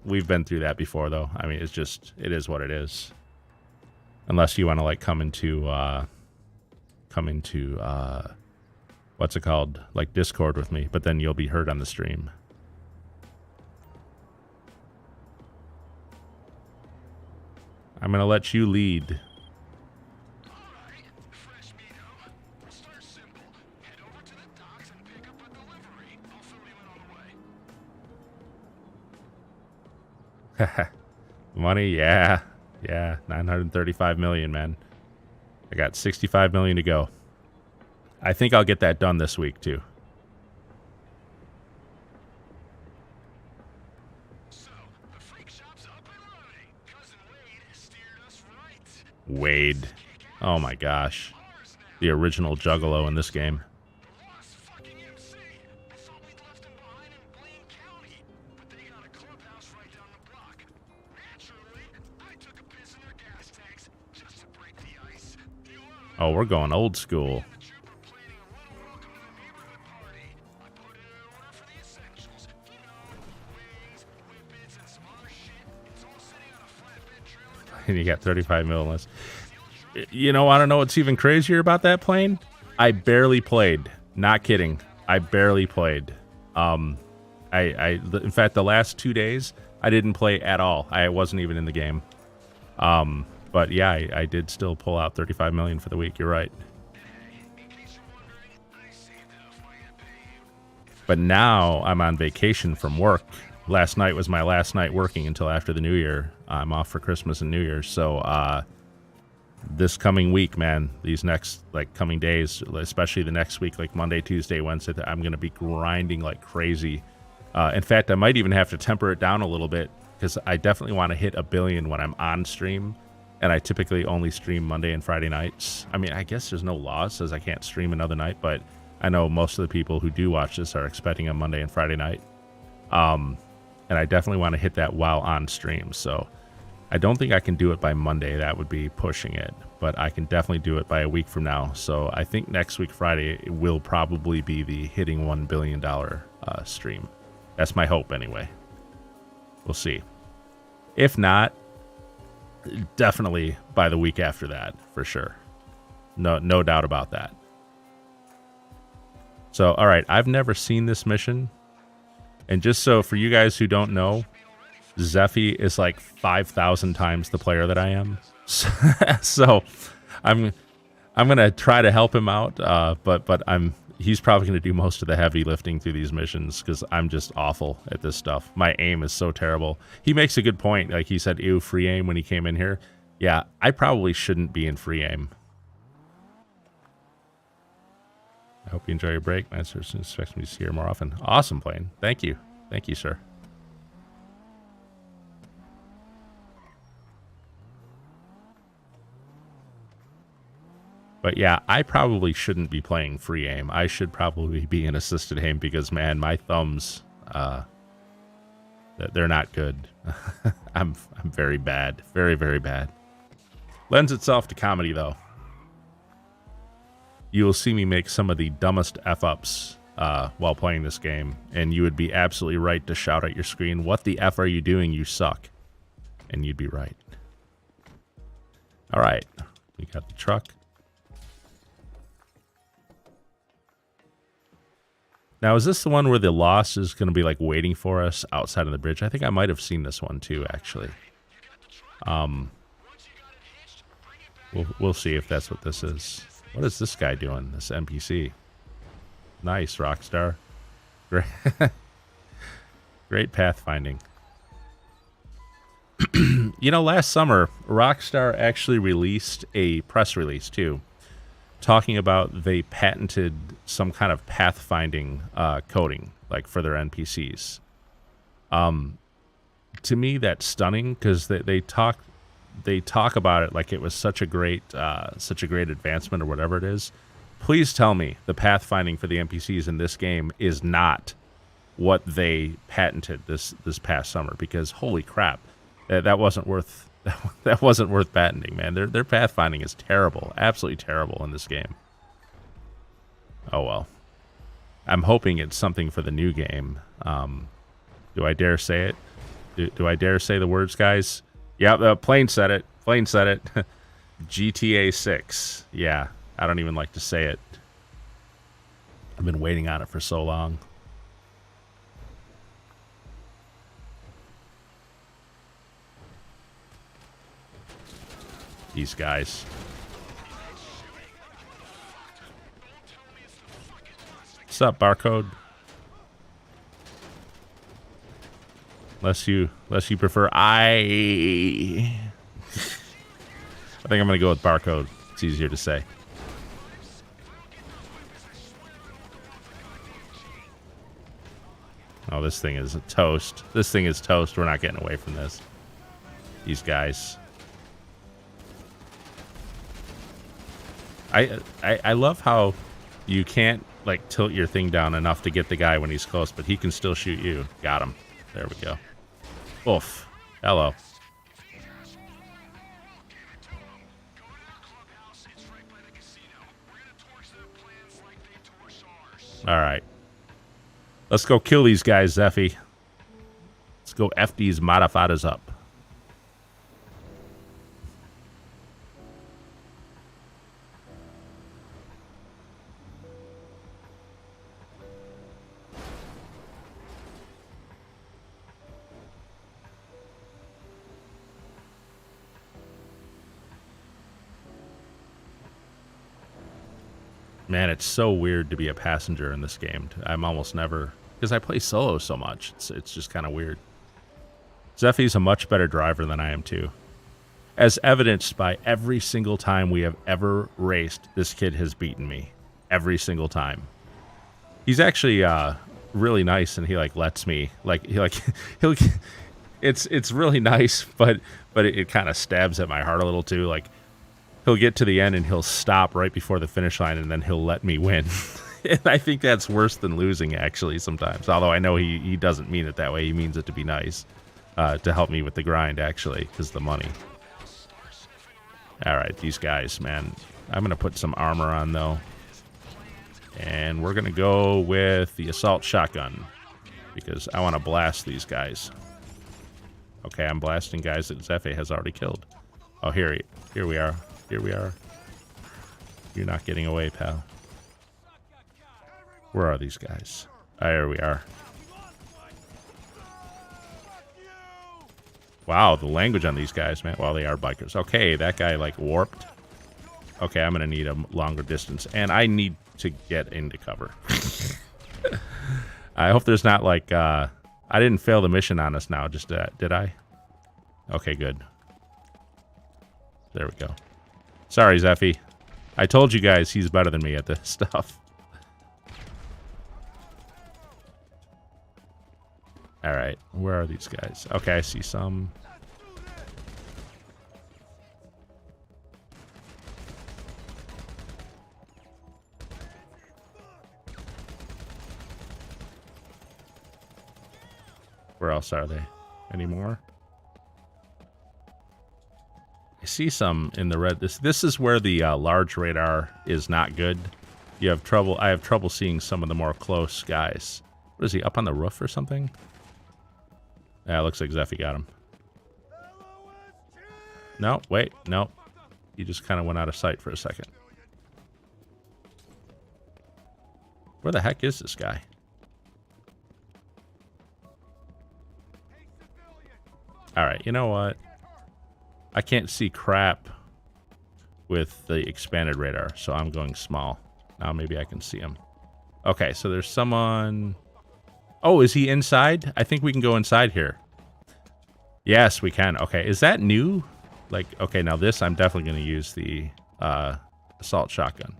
Speaker 1: we've been through that before, though. I mean, it is what it is. Unless you want to like come into what's it called, like Discord with me, but then you'll be heard on the stream. I'm gonna let you lead. Money, yeah, 935 million, man. I got 65 million to go. I think I'll get that done this week too. So, the freak shop's up and running. Cousin Wade steered us right. Wade, oh my gosh, the original Juggalo in this game. Oh, we're going old school. And you got 35 mil less. You know, I don't know what's even crazier about that plane. I barely played. Not kidding. I barely played. In fact, the last 2 days, I didn't play at all. I wasn't even in the game. But yeah, I did still pull out 35 million for the week. You're right. But now I'm on vacation from work. Last night was my last night working until after the New Year. I'm off for Christmas and New Year's. So this coming week, man, these next coming days, especially the next week, like Monday, Tuesday, Wednesday, I'm going to be grinding like crazy. In fact, I might even have to temper it down a little bit because I definitely want to hit 1 billion when I'm on stream. And I typically only stream Monday and Friday nights. I mean, I guess there's no law that says I can't stream another night, but I know most of the people who do watch this are expecting a Monday and Friday night. And I definitely want to hit that while on stream. So I don't think I can do it by Monday. That would be pushing it. But I can definitely do it by a week from now. So I think next week, Friday, it will probably be the hitting $1 billion stream. That's my hope anyway. We'll see. If not, definitely by the week after that, for sure. No doubt about that. So, all right, I've never seen this mission. And just so for you guys who don't know, Zephy is like 5,000 times the player that I am. So I'm gonna try to help him out, but he's probably gonna do most of the heavy lifting through these missions because I'm just awful at this stuff. My aim is so terrible. He makes a good point. Like he said, ew, free aim when he came in here. Yeah, I probably shouldn't be in free aim. I hope you enjoy your break. Master expects me to see her more often. Awesome plane. Thank you. Thank you, sir. But yeah, I probably shouldn't be playing free aim. I should probably be in assisted aim because, man, my thumbs, they're not good. I'm very bad. Very, very bad. Lends itself to comedy, though. You will see me make some of the dumbest F-ups while playing this game, and you would be absolutely right to shout at your screen, "What the F are you doing? You suck." And you'd be right. All right. We got the truck. Now, is this the one where the loss is going to be like waiting for us outside of the bridge? I think I might have seen this one too, actually. We'll see if that's what this is. What is this guy doing, this NPC? Nice, Rockstar. Great, great pathfinding. You know, last summer, Rockstar actually released a press release, too, talking about they patented some kind of pathfinding coding, like for their NPCs. To me, that's stunning because they talk about it like it was such a great advancement or whatever it is. Please tell me the pathfinding for the NPCs in this game is not what they patented this past summer, because holy crap, that wasn't worth patenting, man. Their pathfinding is terrible, absolutely terrible in this game. Oh well. I'm hoping it's something for the new game. Do I dare say it? Do I dare say the words, guys? Yeah, the plane said it. Plane said it. GTA 6. Yeah, I don't even like to say it. I've been waiting on it for so long. These guys. What's up, Barcode? Unless you prefer I think I'm gonna go with Barcode. It's easier to say. Oh, this thing is a toast. This thing is toast. We're not getting away from this. These guys. I love how you can't like tilt your thing down enough to get the guy when he's close, but he can still shoot you. Got him. There we go. Oof. Hello. All right. Let's go kill these guys, Zeffy. Let's go F these modifadas up. Man, it's so weird to be a passenger in this game. I'm almost never... Because I play solo so much. It's just kind of weird. Zeffy's a much better driver than I am, too. As evidenced by every single time we have ever raced, this kid has beaten me. Every single time. He's actually really nice, and he, like, lets me... he'll... It's really nice, but it kind of stabs at my heart a little, too. Like... He'll get to the end and he'll stop right before the finish line and then he'll let me win. And I think that's worse than losing, actually, sometimes. Although I know he doesn't mean it that way. He means it to be nice. To help me with the grind, actually, because the money. All right, these guys, man. I'm going to put some armor on, though. And we're going to go with the assault shotgun. Because I want to blast these guys. Okay, I'm blasting guys that Zeffy has already killed. Oh, here we are. Here we are. You're not getting away, pal. Where are these guys? Oh, here we are. Wow, the language on these guys, man. Well, they are bikers. Okay, that guy, like, warped. Okay, I'm going to need a longer distance. And I need to get into cover. I hope there's not, like, I didn't fail the mission on us now. Just, did I? Okay, good. There we go. Sorry, Zeffy. I told you guys he's better than me at this stuff. Alright, where are these guys? Okay, I see some. Where else are they? Any more? I see some in the red. This is where the large radar is not good. You have trouble. I have trouble seeing some of the more close guys. What is he, up on the roof or something? Yeah, looks like Zeffy got him. No, wait, no. He just kind of went out of sight for a second. Where the heck is this guy? All right, you know what? I can't see crap with the expanded radar, so I'm going small. Now maybe I can see him. Okay, so there's someone... Oh, is he inside? I think we can go inside here. Yes, we can. Okay, is that new? Like, okay, now this, I'm definitely going to use the assault shotgun.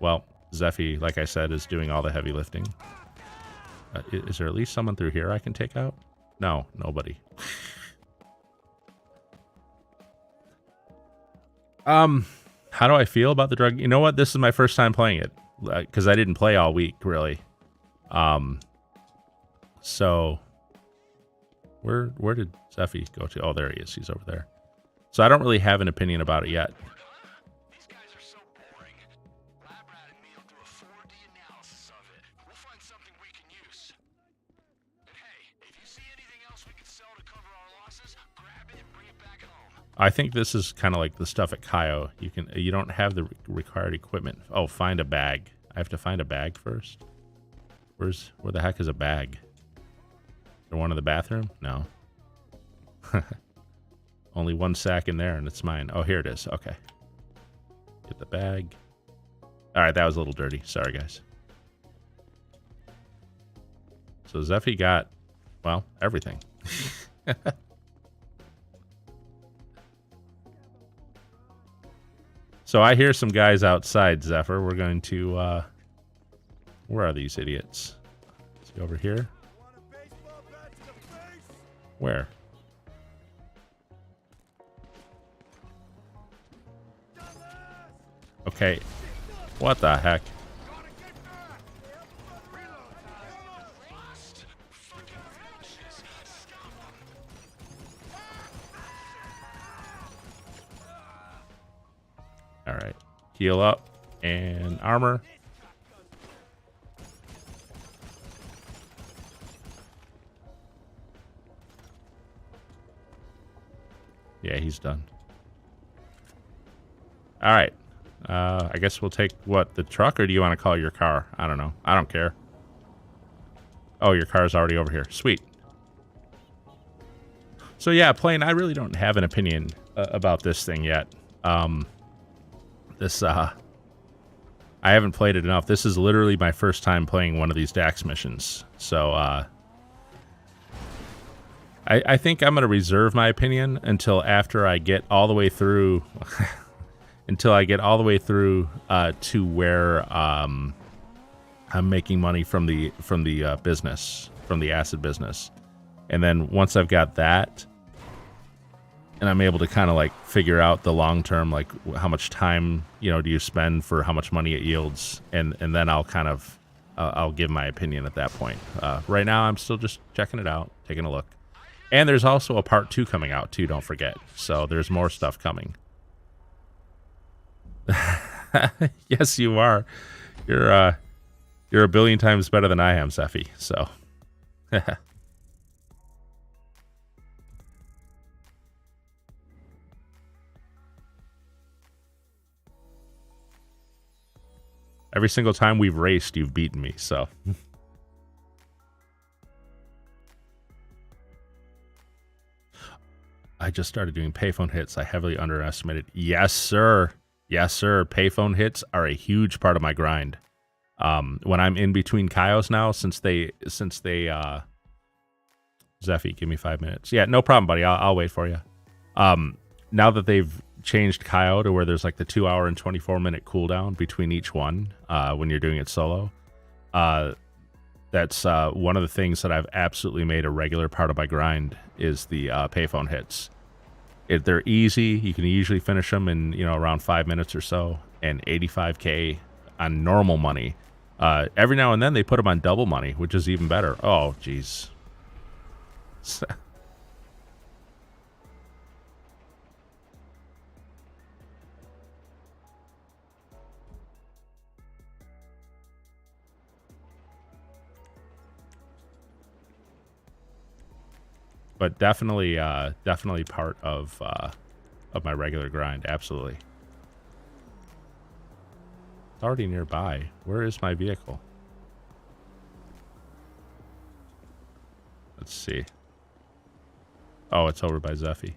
Speaker 1: Well, Zeffy, like I said, is doing all the heavy lifting. Is there at least someone through here I can take out? No, nobody. How do I feel about the drug? You know what? This is my first time playing it because I didn't play all week, really. So where did Zeffy go to? Oh, there he is. He's over there. So I don't really have an opinion about it yet.
Speaker 2: These guys are so boring. Lab rat and me will do a 4D analysis of it. We'll find something we can use. And hey, if you see anything else we can sell to cover our losses, grab it and bring it back home.
Speaker 1: I think this is kind of like the stuff at Cayo. You don't have the required equipment. Oh, find a bag. I have to find a bag first. Where the heck is a bag? Is there one in the bathroom? No. Only one sack in there, and it's mine. Oh, here it is. Okay. Get the bag. All right, that was a little dirty. Sorry, guys. So Zeffy got, well, everything. So I hear some guys outside, Zephyr. We're going to, where are these idiots? Is he over here? Where? Okay. What the heck? All right. Heal up and armor. Yeah, he's done. All right. I guess we'll take, what, the truck, or do you want to call your car? I don't know. I don't care. Oh, your car's already over here. Sweet. So yeah, Plane, I really don't have an opinion about this thing yet. I haven't played it enough. This is literally my first time playing one of these DAX missions. So, I think I'm going to reserve my opinion until after I get all the way through... until I get all the way through to where I'm making money from the business, from the acid business. And then once I've got that, and I'm able to kind of like figure out the long term, like how much time, you know, do you spend for how much money it yields, and then I'll kind of I'll give my opinion at that point. Right now I'm still just checking it out, taking a look. And there's also a part 2 coming out too, don't forget. So there's more stuff coming. Yes, you are. You're a billion times better than I am, Seffi. So, every single time we've raced, you've beaten me. So, I just started doing payphone hits. I heavily underestimated. Yes, sir. Yes, sir. Payphone hits are a huge part of my grind. When I'm in between Cayos now, since they Zeffy, give me 5 minutes. Yeah, no problem, buddy. I'll wait for you. Now that they've changed Cayo to where there's like the 2 hour and 24-minute cooldown between each one, when you're doing it solo, that's one of the things that I've absolutely made a regular part of my grind is the payphone hits. They're easy. You can usually finish them in, you know, around 5 minutes or so, and 85K on normal money. Every now and then they put them on double money, which is even better. Oh, jeez. But definitely part of my regular grind. Absolutely. It's already nearby. Where is my vehicle? Let's see. Oh, it's over by Zeffy.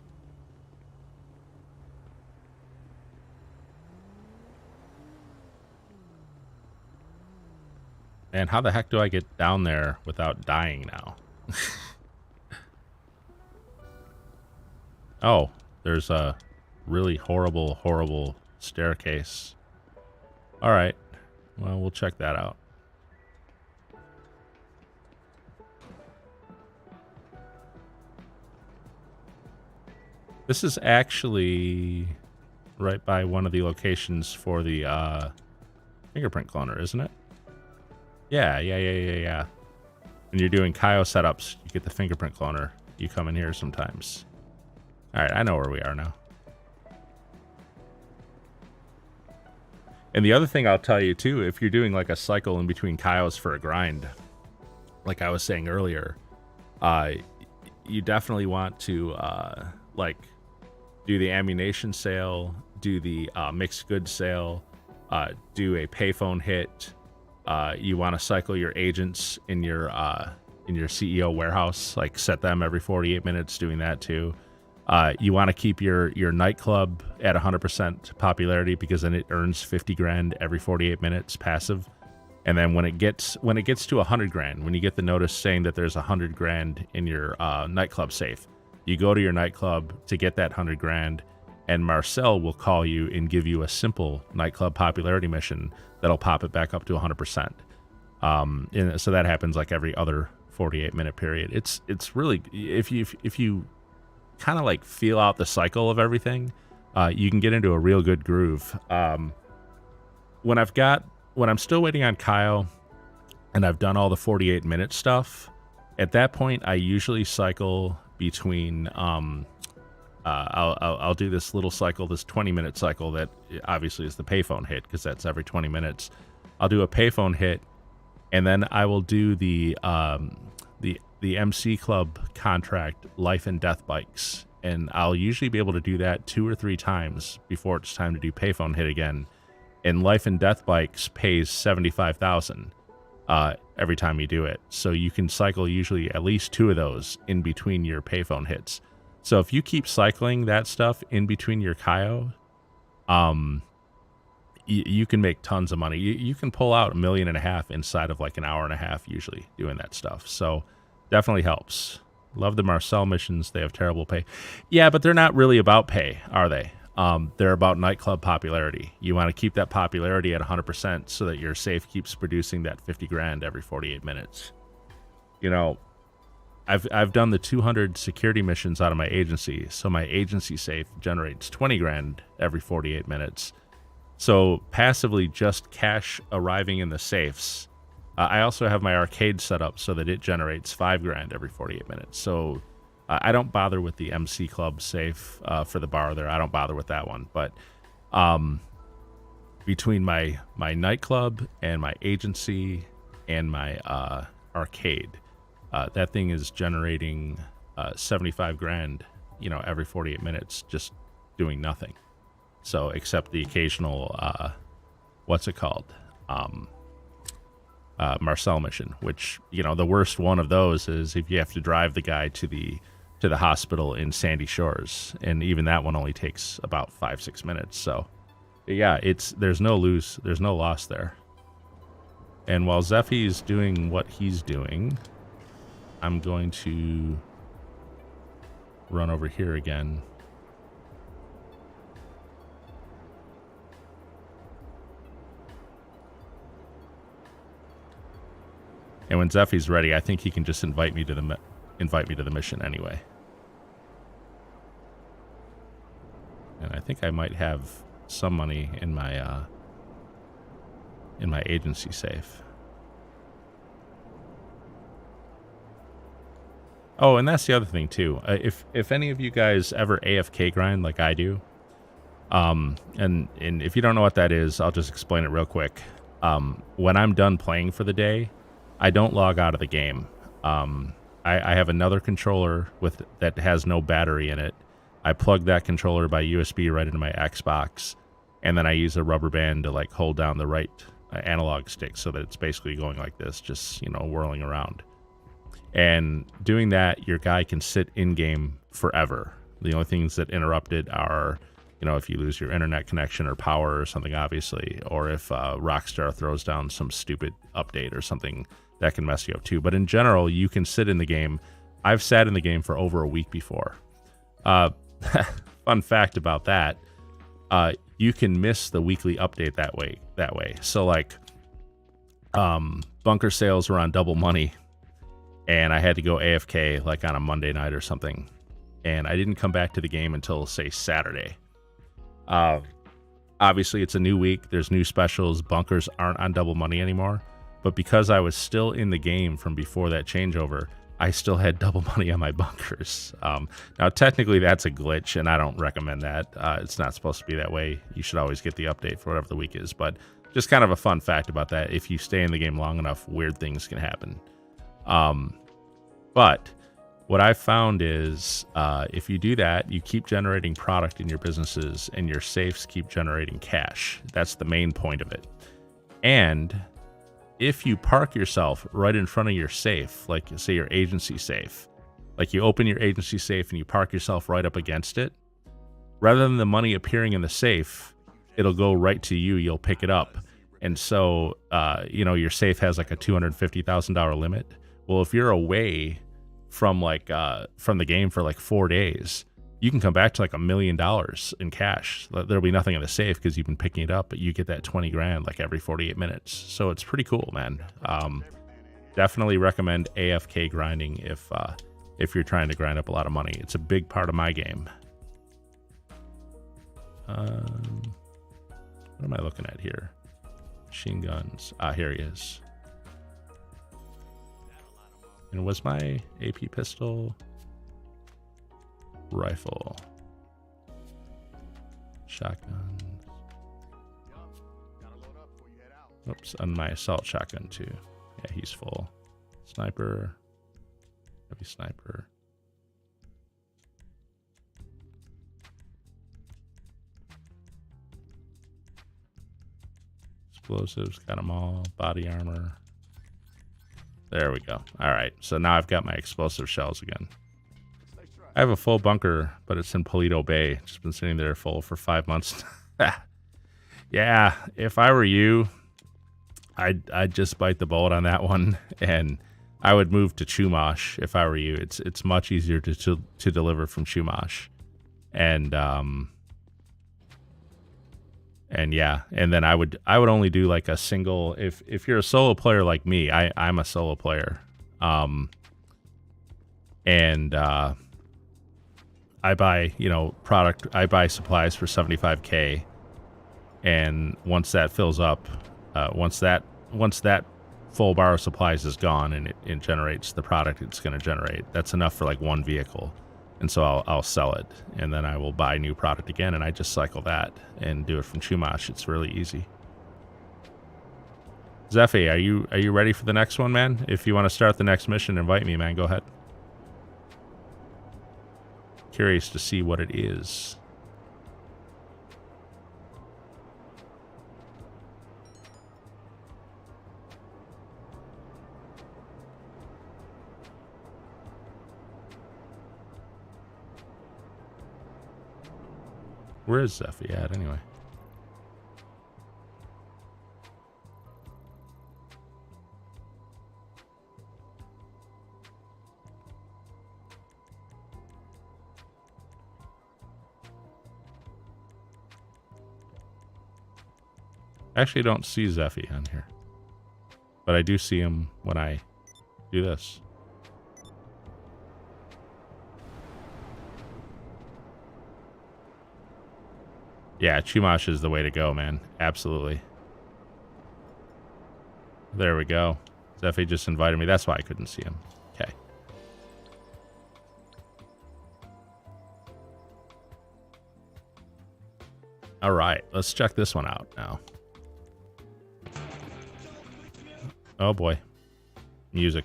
Speaker 1: And how the heck do I get down there without dying now? Oh, there's a really horrible staircase. All right. Well, we'll check that out. This is actually right by one of the locations for the fingerprint cloner, isn't it? Yeah. When you're doing Cayo setups, you get the fingerprint cloner. You come in here sometimes. All right, I know where we are now. And the other thing I'll tell you too, if you're doing like a cycle in between Cayos for a grind, like I was saying earlier, you definitely want to like do the ammunition sale, do the mixed goods sale, do a payphone hit. You want to cycle your agents in your CEO warehouse, like set them every 48 minutes, doing that too. You want to keep your nightclub at 100% popularity, because then it earns 50 grand every 48 minutes passive. And then when it gets to 100 grand, when you get the notice saying that there's 100 grand in your nightclub safe, you go to your nightclub to get that 100 grand, and Marcel will call you and give you a simple nightclub popularity mission that'll pop it back up to 100%. And so that happens like every other 48-minute period. It's really, if you kind of like feel out the cycle of everything, you can get into a real good groove. When I'm still waiting on Cayo and I've done all the 48-minute stuff, at that point I usually cycle between I'll do this little cycle, this 20-minute cycle that obviously is the payphone hit, because that's every 20 minutes. I'll do a payphone hit, and then I will do the MC Club contract life and death bikes and I'll usually be able to do that 2 or 3 times before it's time to do payphone hit again. And Life and Death Bikes pays 75,000 every time you do it. So you can cycle usually at least 2 of those in between your payphone hits. So if you keep cycling that stuff in between your Cayo, you can make tons of money. You can pull out $1.5 million inside of like an hour and a half usually doing that stuff. So definitely helps. Love the Marcel missions. They have terrible pay. Yeah, but they're not really about pay, are they? They're about nightclub popularity. You want to keep that popularity at 100% so that your safe keeps producing that 50 grand every 48 minutes. You know, I've done the 200 security missions out of my agency, so my agency safe generates 20 grand every 48 minutes. So passively just cash arriving in the safes. I also have my arcade set up so that it generates 5 grand every 48 minutes. So I don't bother with the MC Club safe for the bar there. I don't bother with that one. But between my nightclub and my agency and my arcade, that thing is generating 75 grand, you know, every 48 minutes just doing nothing. So except the occasional, what's it called? Marcel mission, which, you know, the worst one of those is if you have to drive the guy to the hospital in Sandy Shores, and even that one only takes about 5-6 minutes. So yeah, there's no loss there. And while Zeffy's doing what he's doing, I'm going to run over here again. And when Zeffy's ready, I think he can just invite me to the mission anyway. And I think I might have some money in my agency safe. Oh, and that's the other thing too. If any of you guys ever AFK grind like I do, and if you don't know what that is, I'll just explain it real quick. When I'm done playing for the day, I don't log out of the game. I have another controller that has no battery in it. I plug that controller by USB right into my Xbox, and then I use a rubber band to like hold down the right analog stick so that it's basically going like this, just, you know, whirling around. And doing that, your guy can sit in game forever. The only things that interrupt it are, you know, if you lose your internet connection or power or something, obviously, or if Rockstar throws down some stupid update or something that can mess you up too. But in general, you can sit in the game. I've sat in the game for over a week before. Fun fact about that, you can miss the weekly update that way. So like, bunker sales were on double money, and I had to go AFK like on a Monday night or something, and I didn't come back to the game until, say, Saturday. Obviously, it's a new week. There's new specials. Bunkers aren't on double money anymore. But because I was still in the game from before that changeover, I still had double money on my bunkers. Now, technically, that's a glitch, and I don't recommend that. It's not supposed to be that way. You should always get the update for whatever the week is. But just kind of a fun fact about that. If you stay in the game long enough, weird things can happen. But what I found is if you do that, you keep generating product in your businesses, and your safes keep generating cash. That's the main point of it. And if you park yourself right in front of your safe, like say your agency safe, like you open your agency safe and you park yourself right up against it, rather than the money appearing in the safe, it'll go right to you. You'll pick it up. And so, you know, your safe has like a $250,000 limit. Well, if you're away from the game for like 4 days, you can come back to like $1 million in cash. There'll be nothing in the safe because you've been picking it up, but you get that 20 grand like every 48 minutes. So it's pretty cool, man. Definitely recommend AFK grinding if you're trying to grind up a lot of money. It's a big part of my game. What am I looking at here? Machine guns. Here he is. And was my AP pistol? Rifle. Shotguns. Oops, and my assault shotgun too. Yeah, he's full. Sniper. Heavy sniper. explosives, got them all. Body armor. There we go. All right, so now I've got my explosive shells again. I have a full bunker, but it's in Polito Bay. Just been sitting there full for 5 months. Yeah, if I were you, I'd just bite the bullet on that one, and I would move to Chumash if I were you. It's much easier to deliver from Chumash, and yeah, and then I would only do like a single. If you're a solo player like me, I'm a solo player, and I buy product. I buy supplies for 75K, and once that fills up, once that full bar of supplies is gone and it generates the product it's going to generate, that's enough for like one vehicle, and so I'll sell it, and then I will buy new product again, and I just cycle that and do it from Chumash. It's really easy. Zephy, are you ready for the next one, man? If you want to start the next mission, invite me, man. Go ahead. Curious to see what it is. Where is Zephy at anyway? I actually don't see Zephy on here, but I do see him when I do this. Yeah, Chumash is the way to go, man. Absolutely. There we go. Zephy just invited me. That's why I couldn't see him. Okay. All right, let's check this one out now. Oh boy. Music.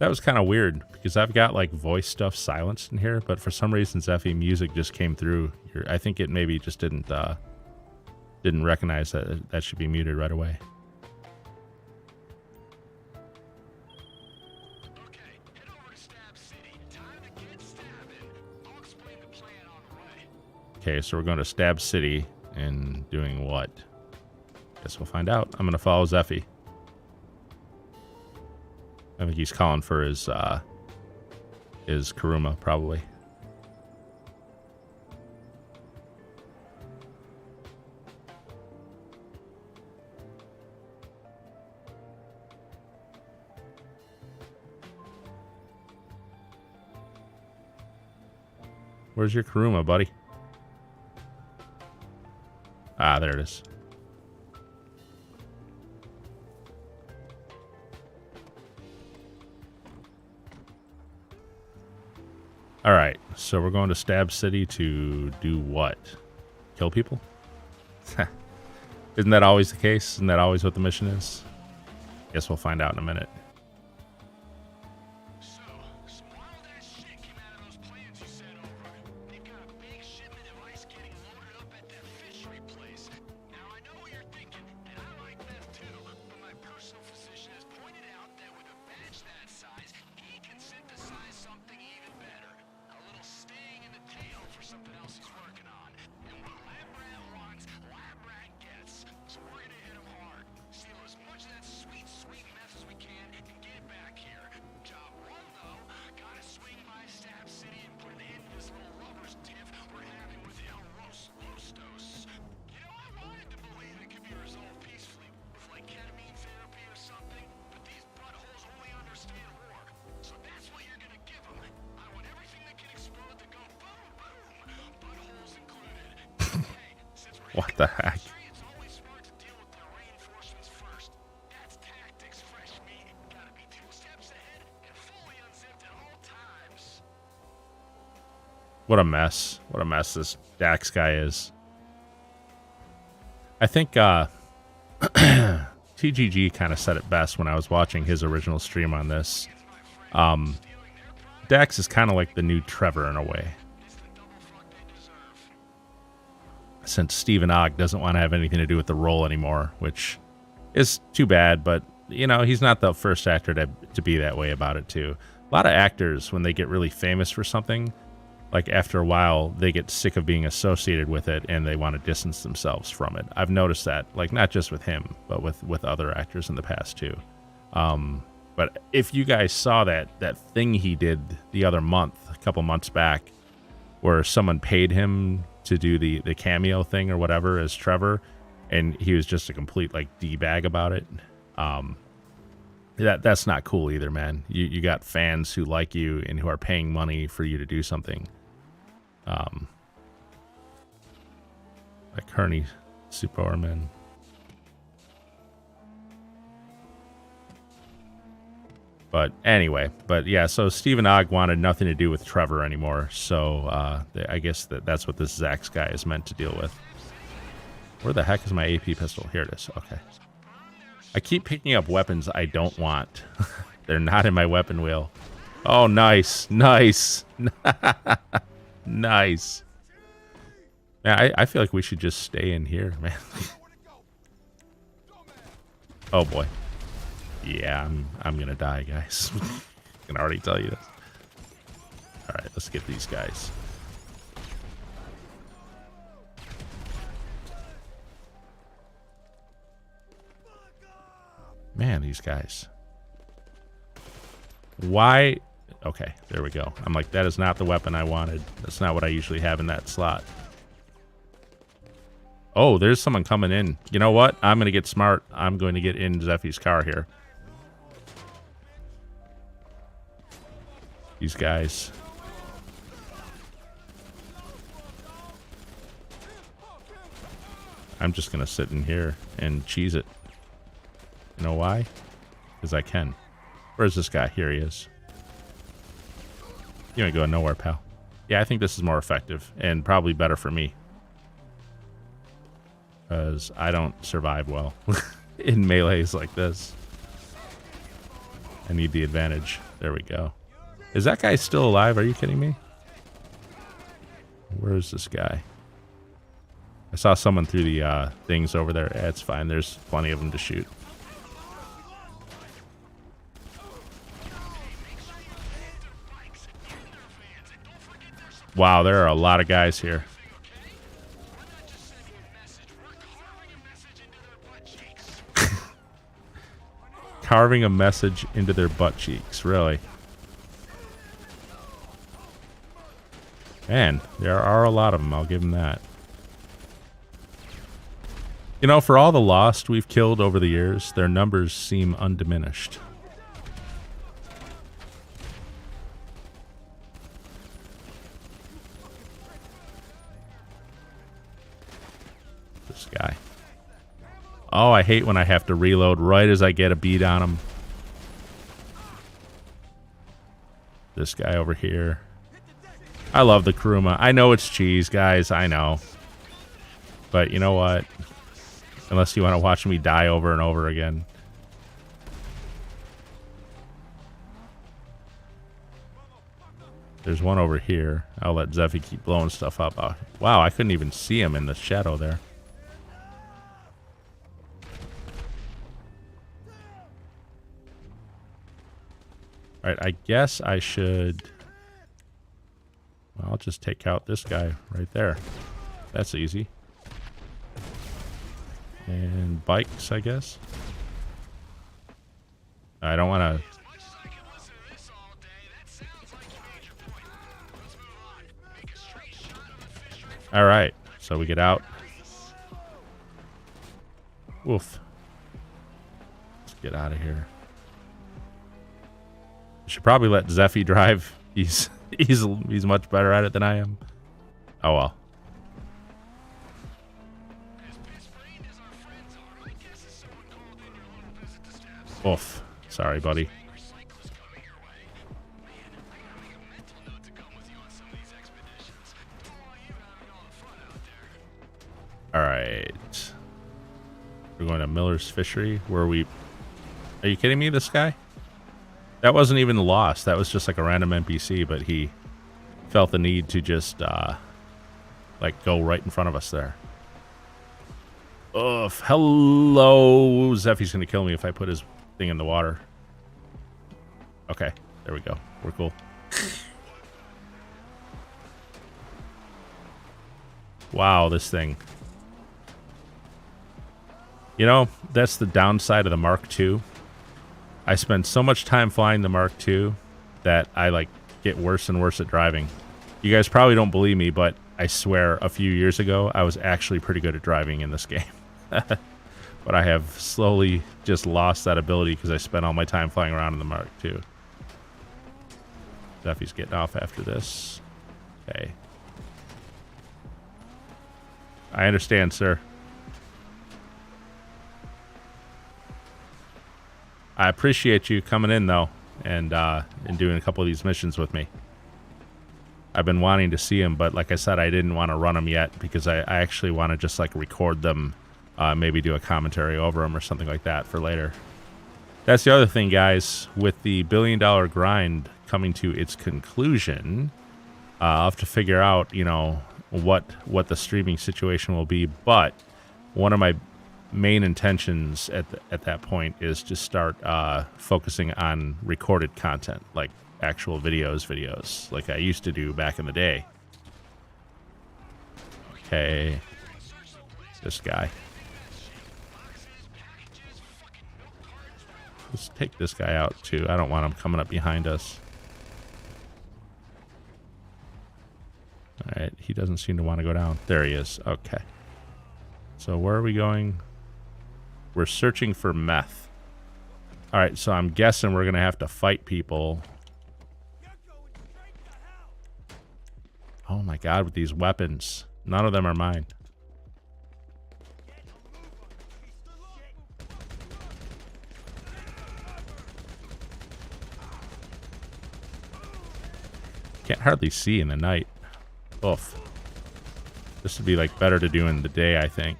Speaker 1: That was kind of weird because I've got like voice stuff silenced in here, but for some reason Zephy music just came through. I think it maybe just didn't recognize that that should be muted right away.
Speaker 2: Okay, head over to Stab City. Time to get stabbing. I'll explain the plan on the way.
Speaker 1: Okay, so we're going to Stab City and doing what? Guess we'll find out. I'm going to follow Zephy. I think he's calling for his Kuruma, probably. Where's your Kuruma, buddy? Ah, there it is. All right, so we're going to Stab City to do what? Kill people? Isn't that always the case? Isn't that always what the mission is? Guess we'll find out in a minute.
Speaker 2: So, some wild-ass shit came out of those plans you sent over. They've got a big shipment of ice getting loaded up at that fishery place. Now, I know what you're thinking, and I like that too, but my personal physician has pointed out that with a batch that size, he can synthesize something even better. A little sting in the tail for something else he's working on. And what Lab Rat wants, Lab Rat gets. So we're gonna hit him hard. Steal as much of that sweet, sweet meth as we can and get it back here. Job one, though, gotta swing by Stab City and put an end to this little lovers tiff we're having with El Lostos. You know, I wanted to believe it could be resolved peacefully with like ketamine therapy or something, but these buttholes only understand war. So that's what you're gonna give them. I want everything that can explode to go boom, boom, buttholes included. Hey, since we're
Speaker 1: What the heck?
Speaker 2: it's always smart to deal with the reinforcements first. That's tactics, fresh meat. Gotta be 2 steps ahead and fully unzipped at all times.
Speaker 1: What a mess. What a mess this Dax guy is. I think TGG kind of said it best when I was watching his original stream on this. Dax is kind of like the new Trevor in a way. Since Stephen Ogg doesn't want to have anything to do with the role anymore, which is too bad, but, you know, he's not the first actor to be that way about it, too. A lot of actors, when they get really famous for something, like after a while, they get sick of being associated with it and they want to distance themselves from it. I've noticed that, like, not just with him, but with other actors in the past, too. But if you guys saw that thing he did the other month, a couple months back, where someone paid him to do the cameo thing or whatever as Trevor, and he was just a complete like D-bag about it. That's not cool either, man. You got fans who like you and who are paying money for you to do something. Like Kearney Superman. But anyway, yeah, so Stephen Ogg wanted nothing to do with Trevor anymore, so I guess that's what this Zax guy is meant to deal with. Where the heck is my AP pistol? Here it is. Okay. I keep picking up weapons I don't want. They're not in my weapon wheel. Oh, nice. Nice. Nice. Man, I feel like we should just stay in here, man. Oh, boy. Yeah, I'm gonna die, guys. I can already tell you this. All right, let's get these guys. Man, these guys. Why? Okay, there we go. I'm like, that is not the weapon I wanted. That's not what I usually have in that slot. Oh, there's someone coming in. You know what? I'm gonna get smart. I'm going to get in Zeffy's car here. These guys. I'm just gonna sit in here and cheese it. You know why? Because I can. Where's this guy? Here he is. You ain't going nowhere, pal. Yeah, I think this is more effective and probably better for me. Because I don't survive well in melees like this. I need the advantage. There we go. Is that guy still alive? Are you kidding me? Where is this guy? I saw someone through the things over there. Yeah, it's fine. There's plenty of them to shoot. Wow, there are a lot of guys here. Carving a message into their butt cheeks, really. Man, there are a lot of them, I'll give them that. You know, for all the Lost we've killed over the years, their numbers seem undiminished. This guy. Oh, I hate when I have to reload right as I get a bead on him. This guy over here. I love the Kuruma. I know it's cheese, guys. I know. But you know what? Unless you want to watch me die over and over again. There's one over here. I'll let Zeffy keep blowing stuff up. Oh, wow, I couldn't even see him in the shadow there. Alright, I guess I should... Well, I'll just take out this guy right there. That's easy. And bikes, I guess. I don't want to... Alright, so we get out. Woof. Let's get out of here. I should probably let Zeffy drive. He's much better at it than I am. Oh well. Oof. Sorry, buddy. Alright. We're going to Miller's Fishery. Where we... Are you kidding me, this guy? That wasn't even lost. That was just like a random NPC, but he felt the need to just like go right in front of us there. Ugh. Hello. Zeffy's gonna kill me if I put his thing in the water. Okay, there we go. We're cool. Wow, this thing. You know, that's the downside of the Mark II. I spend so much time flying the Mark II that I like get worse and worse at driving. You guys probably don't believe me, but I swear a few years ago I was actually pretty good at driving in this game. But I have slowly just lost that ability because I spent all my time flying around in the Mark II. Zeffy's getting off after this. Okay. I understand, sir. I appreciate you coming in, though, and doing a couple of these missions with me. I've been wanting to see them, but like I said, I didn't want to run them yet because I actually want to just like record them, maybe do a commentary over them or something like that for later. That's the other thing, guys. With the $1 billion grind coming to its conclusion, I'll have to figure out, you know, what the streaming situation will be. But one of my main intentions at that point is to start focusing on recorded content, like actual videos like I used to do back in the day. Okay, this guy. Let's take this guy out too. I don't want him coming up behind us. All right, he doesn't seem to want to go down. There he is. Okay. So where are we going? We're searching for meth. All right, so I'm guessing we're going to have to fight people. Oh my God, with these weapons. None of them are mine. Can't hardly see in the night. Oof. This would be like better to do in the day, I think.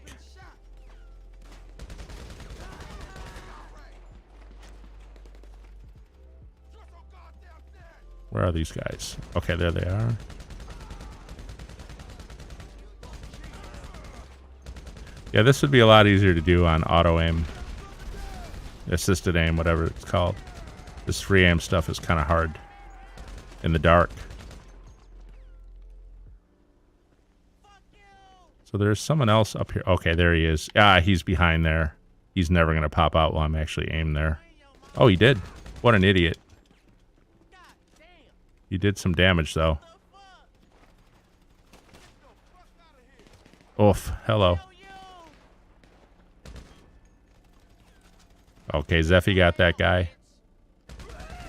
Speaker 1: Where are these guys? Okay, there they are. Yeah, this would be a lot easier to do on auto aim. Assisted aim, whatever it's called. This free aim stuff is kind of hard in the dark. So there's someone else up here. Okay, there he is. Ah, he's behind there. He's never going to pop out while I'm actually aimed there. Oh, he did. What an idiot. He did some damage, though. Oof. Hello. Okay, Zeffy got that guy.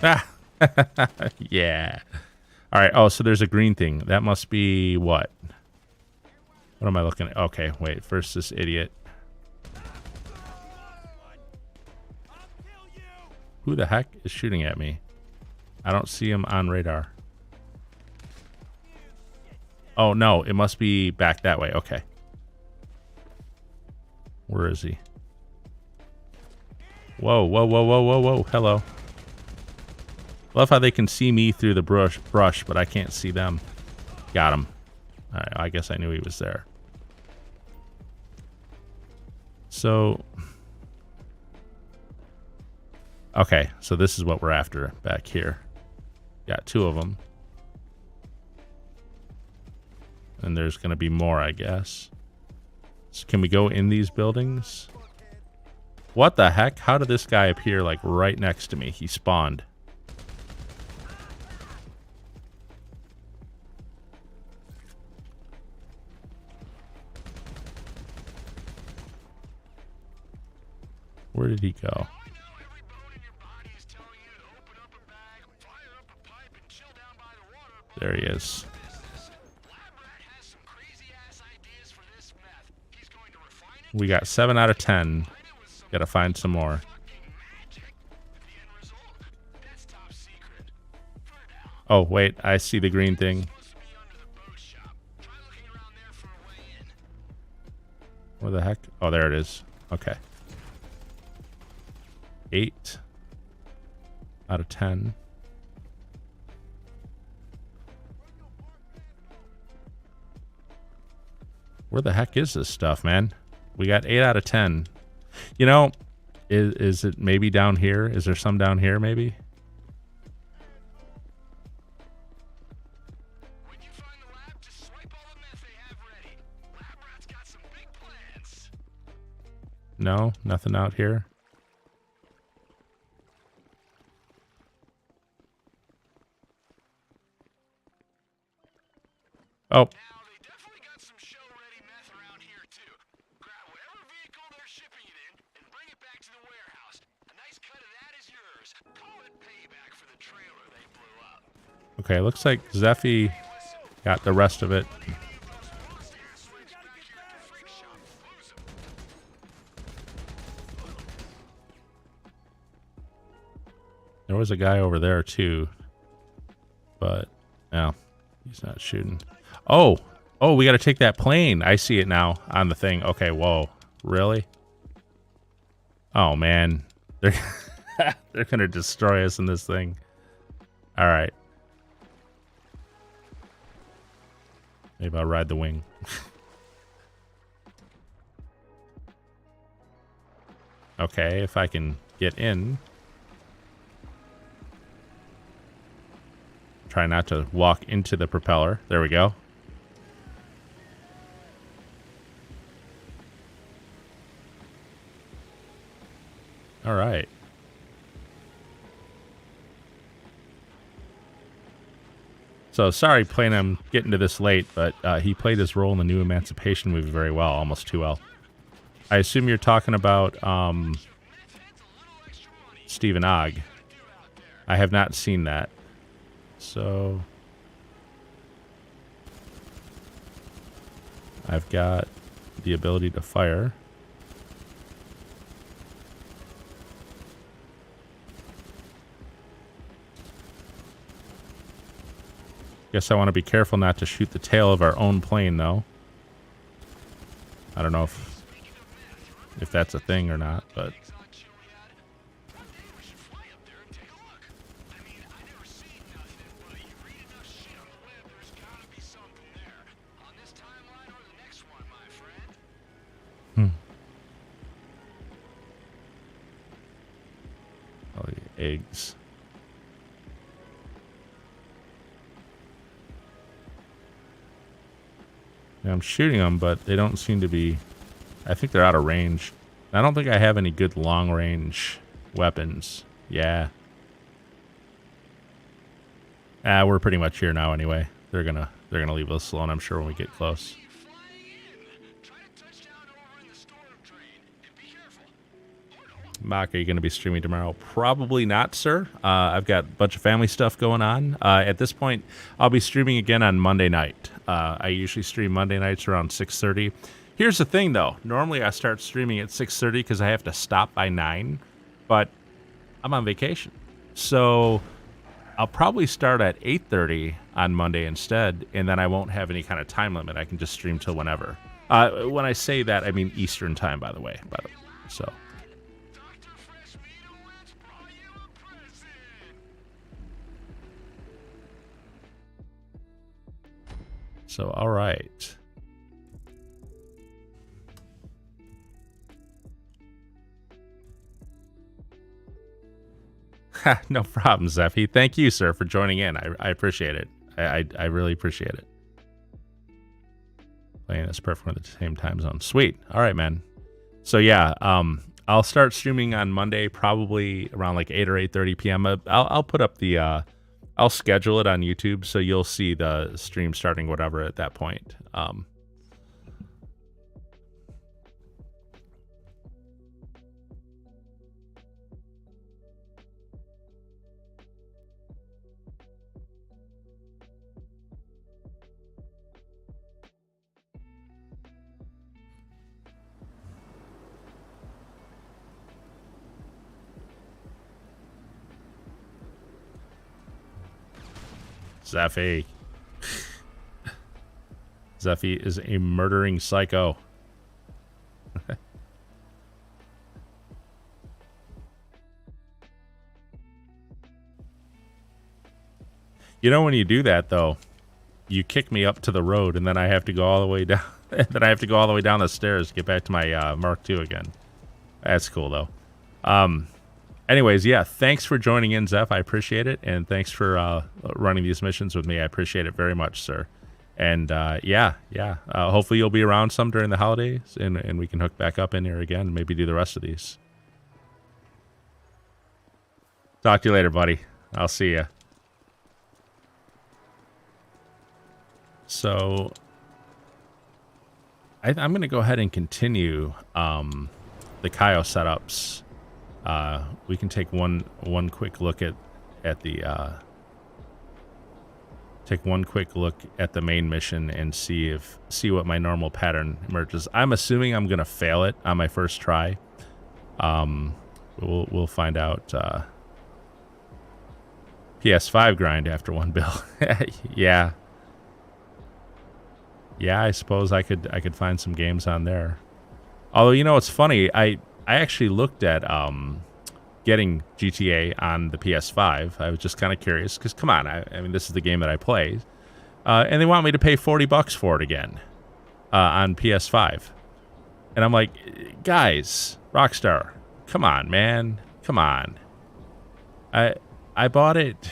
Speaker 1: Ah! Yeah. All right. Oh, so there's a green thing. That must be what? What am I looking at? Okay, wait. First, this idiot. Who the heck is shooting at me? I don't see him on radar. Oh, no. It must be back that way. Okay. Where is he? Whoa, whoa, whoa, whoa, whoa, whoa. Hello. Love how they can see me through the brush, but I can't see them. Got him. All right, I guess I knew he was there. So... okay, so this is what we're after back here. Got two of them. And there's going to be more, I guess. So can we go in these buildings? What the heck? How did this guy appear like right next to me? He spawned. Where did he go? There he is. We got 7 out of 10. Gotta find some more. Oh, wait. I see the green thing. Where the heck? Oh, there it is. Okay. 8. out of 10. Where the heck is this stuff, man? We got 8 out of 10. You know, is it maybe down here? Is there some down here, maybe?
Speaker 2: When you find the lab, just swipe all the meth they have ready. Lab rat's got some big plans.
Speaker 1: No, nothing out here. Oh,
Speaker 2: Now, they definitely got some show-ready meth around here, too. Grab whatever vehicle they're shipping it in and bring it back to the warehouse. A nice cut of that is yours. Call it payback for the trailer they blew up.
Speaker 1: okay. Looks like Zeffy got the rest of it. There was a guy over there too, but no, he's not shooting. Oh, we got to take that plane. I see it now on the thing. Okay, whoa, really? Oh man, they're they're gonna destroy us in this thing. All right, maybe I'll ride the wing. Okay, if I can get in. Try not to walk into the propeller. There we go. All right. So sorry, Plane, I'm getting to this late, but he played his role in the new Emancipation movie very well, almost too well. I assume you're talking about Stephen Ogg. I have not seen that. So I've got the ability to fire. Guess I want to be careful not to shoot the tail of our own plane, though. I don't know if that's a thing or not, but oh, the eggs. Yeah, I'm shooting them, but they don't seem to be... I think they're out of range. I don't think I have any good long-range weapons. Yeah. We're pretty much here now anyway. They're gonna leave us alone, I'm sure, when we get close. Mock, are you going to be streaming tomorrow? Probably not, sir. I've got a bunch of family stuff going on. At this point, I'll be streaming again on Monday night. I usually stream Monday nights around 6:30. Here's the thing, though. Normally, I start streaming at 6:30 because I have to stop by 9. But I'm on vacation. So I'll probably start at 8:30 on Monday instead, and then I won't have any kind of time limit. I can just stream till whenever. When I say that, I mean Eastern time, by the way. So... So, all right. No problem, Zeffy. Thank you, sir, for joining in. I appreciate it. I really appreciate it. Playing this perfect at the same time zone. Sweet. All right, man. So, yeah, I'll start streaming on Monday, probably around like 8 or 8:30 p.m. I'll put up the... I'll schedule it on YouTube, so you'll see the stream starting whatever at that point. Zeffy. Zeffy is a murdering psycho. You know, when you do that, though, you kick me up to the road, and then I have to go all the way down. Then I have to go all the way down the stairs to get back to my Mark II again. That's cool, though. Anyways, yeah, thanks for joining in, Zeph. I appreciate it, and thanks for running these missions with me. I appreciate it very much, sir. And yeah. Hopefully you'll be around some during the holidays, and we can hook back up in here again and maybe do the rest of these. Talk to you later, buddy. I'll see ya. So I'm going to go ahead and continue the Cayo setups. We can take one quick look at the main mission and see what my normal pattern emerges. I'm assuming I'm going to fail it on my first try. We'll find out. PS5 grind after one bill. Yeah. Yeah, I suppose I could find some games on there. Although, you know, it's funny. I actually looked at getting GTA on the PS5. I was just kind of curious because, come on, I mean, this is the game that I play, and they want me to pay $40 for it again on PS5, and I'm like, guys, Rockstar, come on, man, come on. I bought it.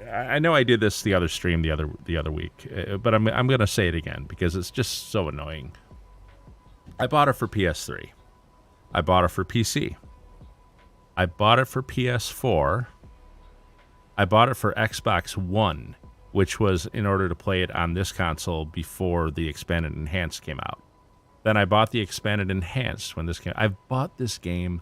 Speaker 1: I know I did this the other stream the other week, but I'm gonna say it again because it's just so annoying. I bought it for PS3. I bought it for PC. I bought it for PS4. I bought it for Xbox One, which was in order to play it on this console before the Expanded Enhanced came out. Then I bought the Expanded Enhanced when this came. I've bought this game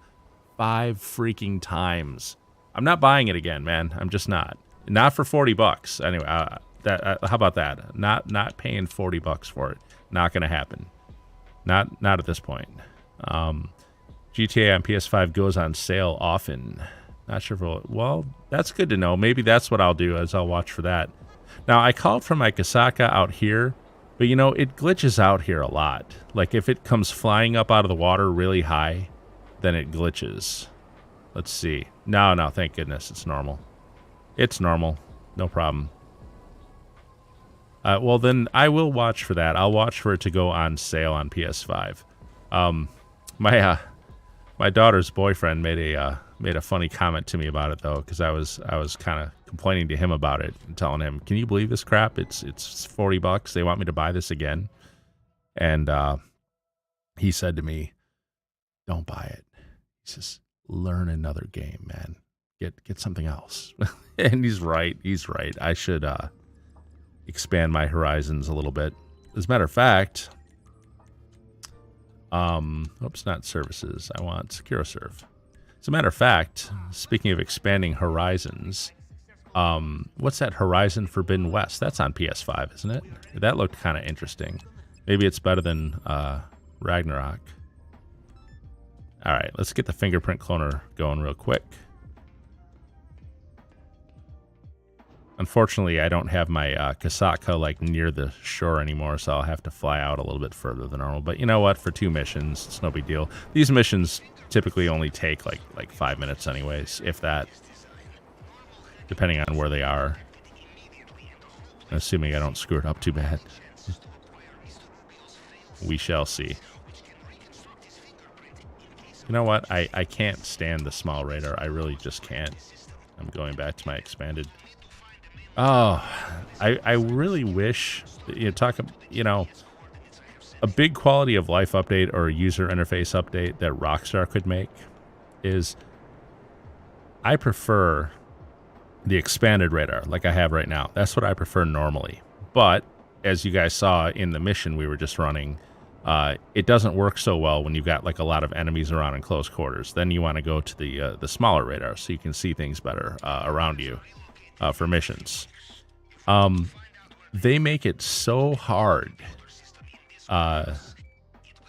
Speaker 1: 5 freaking times. I'm not buying it again, man. I'm just not. Not for $40. Anyway, how about that? Not paying $40 for it. Not gonna happen. Not at this point. GTA on PS5 goes on sale often. Not sure if well, that's good to know. Maybe that's what I'll do, is I'll watch for that. Now, I called for my Kasaka out here, but you know, it glitches out here a lot. Like if it comes flying up out of the water really high, then it glitches. Let's see. No, thank goodness, it's normal. It's normal. No problem. Well, then I will watch for that. I'll watch for it to go on sale on PS5. My daughter's boyfriend made a funny comment to me about it, though, because I was kind of complaining to him about it and telling him, "Can you believe this crap? It's $40. They want me to buy this again." And he said to me, "Don't buy it." He says, "Learn another game, man. Get something else." And he's right. I should expand my horizons a little bit. As a matter of fact, oops, not services. I want SecuroServe. As a matter of fact, speaking of expanding horizons, what's that Horizon Forbidden West? That's on PS5, isn't it? That looked kind of interesting. Maybe it's better than Ragnarok. All right, let's get the fingerprint cloner going real quick. Unfortunately, I don't have my Kasaka like near the shore anymore, so I'll have to fly out a little bit further than normal. But you know what? For 2 missions, it's no big deal. These missions typically only take like 5 minutes anyways, if that, depending on where they are. Assuming I don't screw it up too bad. We shall see. You know what? I can't stand the small radar. I really just can't. I'm going back to my expanded. Oh, I really wish, a big quality of life update or a user interface update that Rockstar could make is, I prefer the expanded radar like I have right now. That's what I prefer normally. But as you guys saw in the mission we were just running, it doesn't work so well when you've got like a lot of enemies around in close quarters. Then you want to go to the smaller radar so you can see things better around you. For missions. They make it so hard.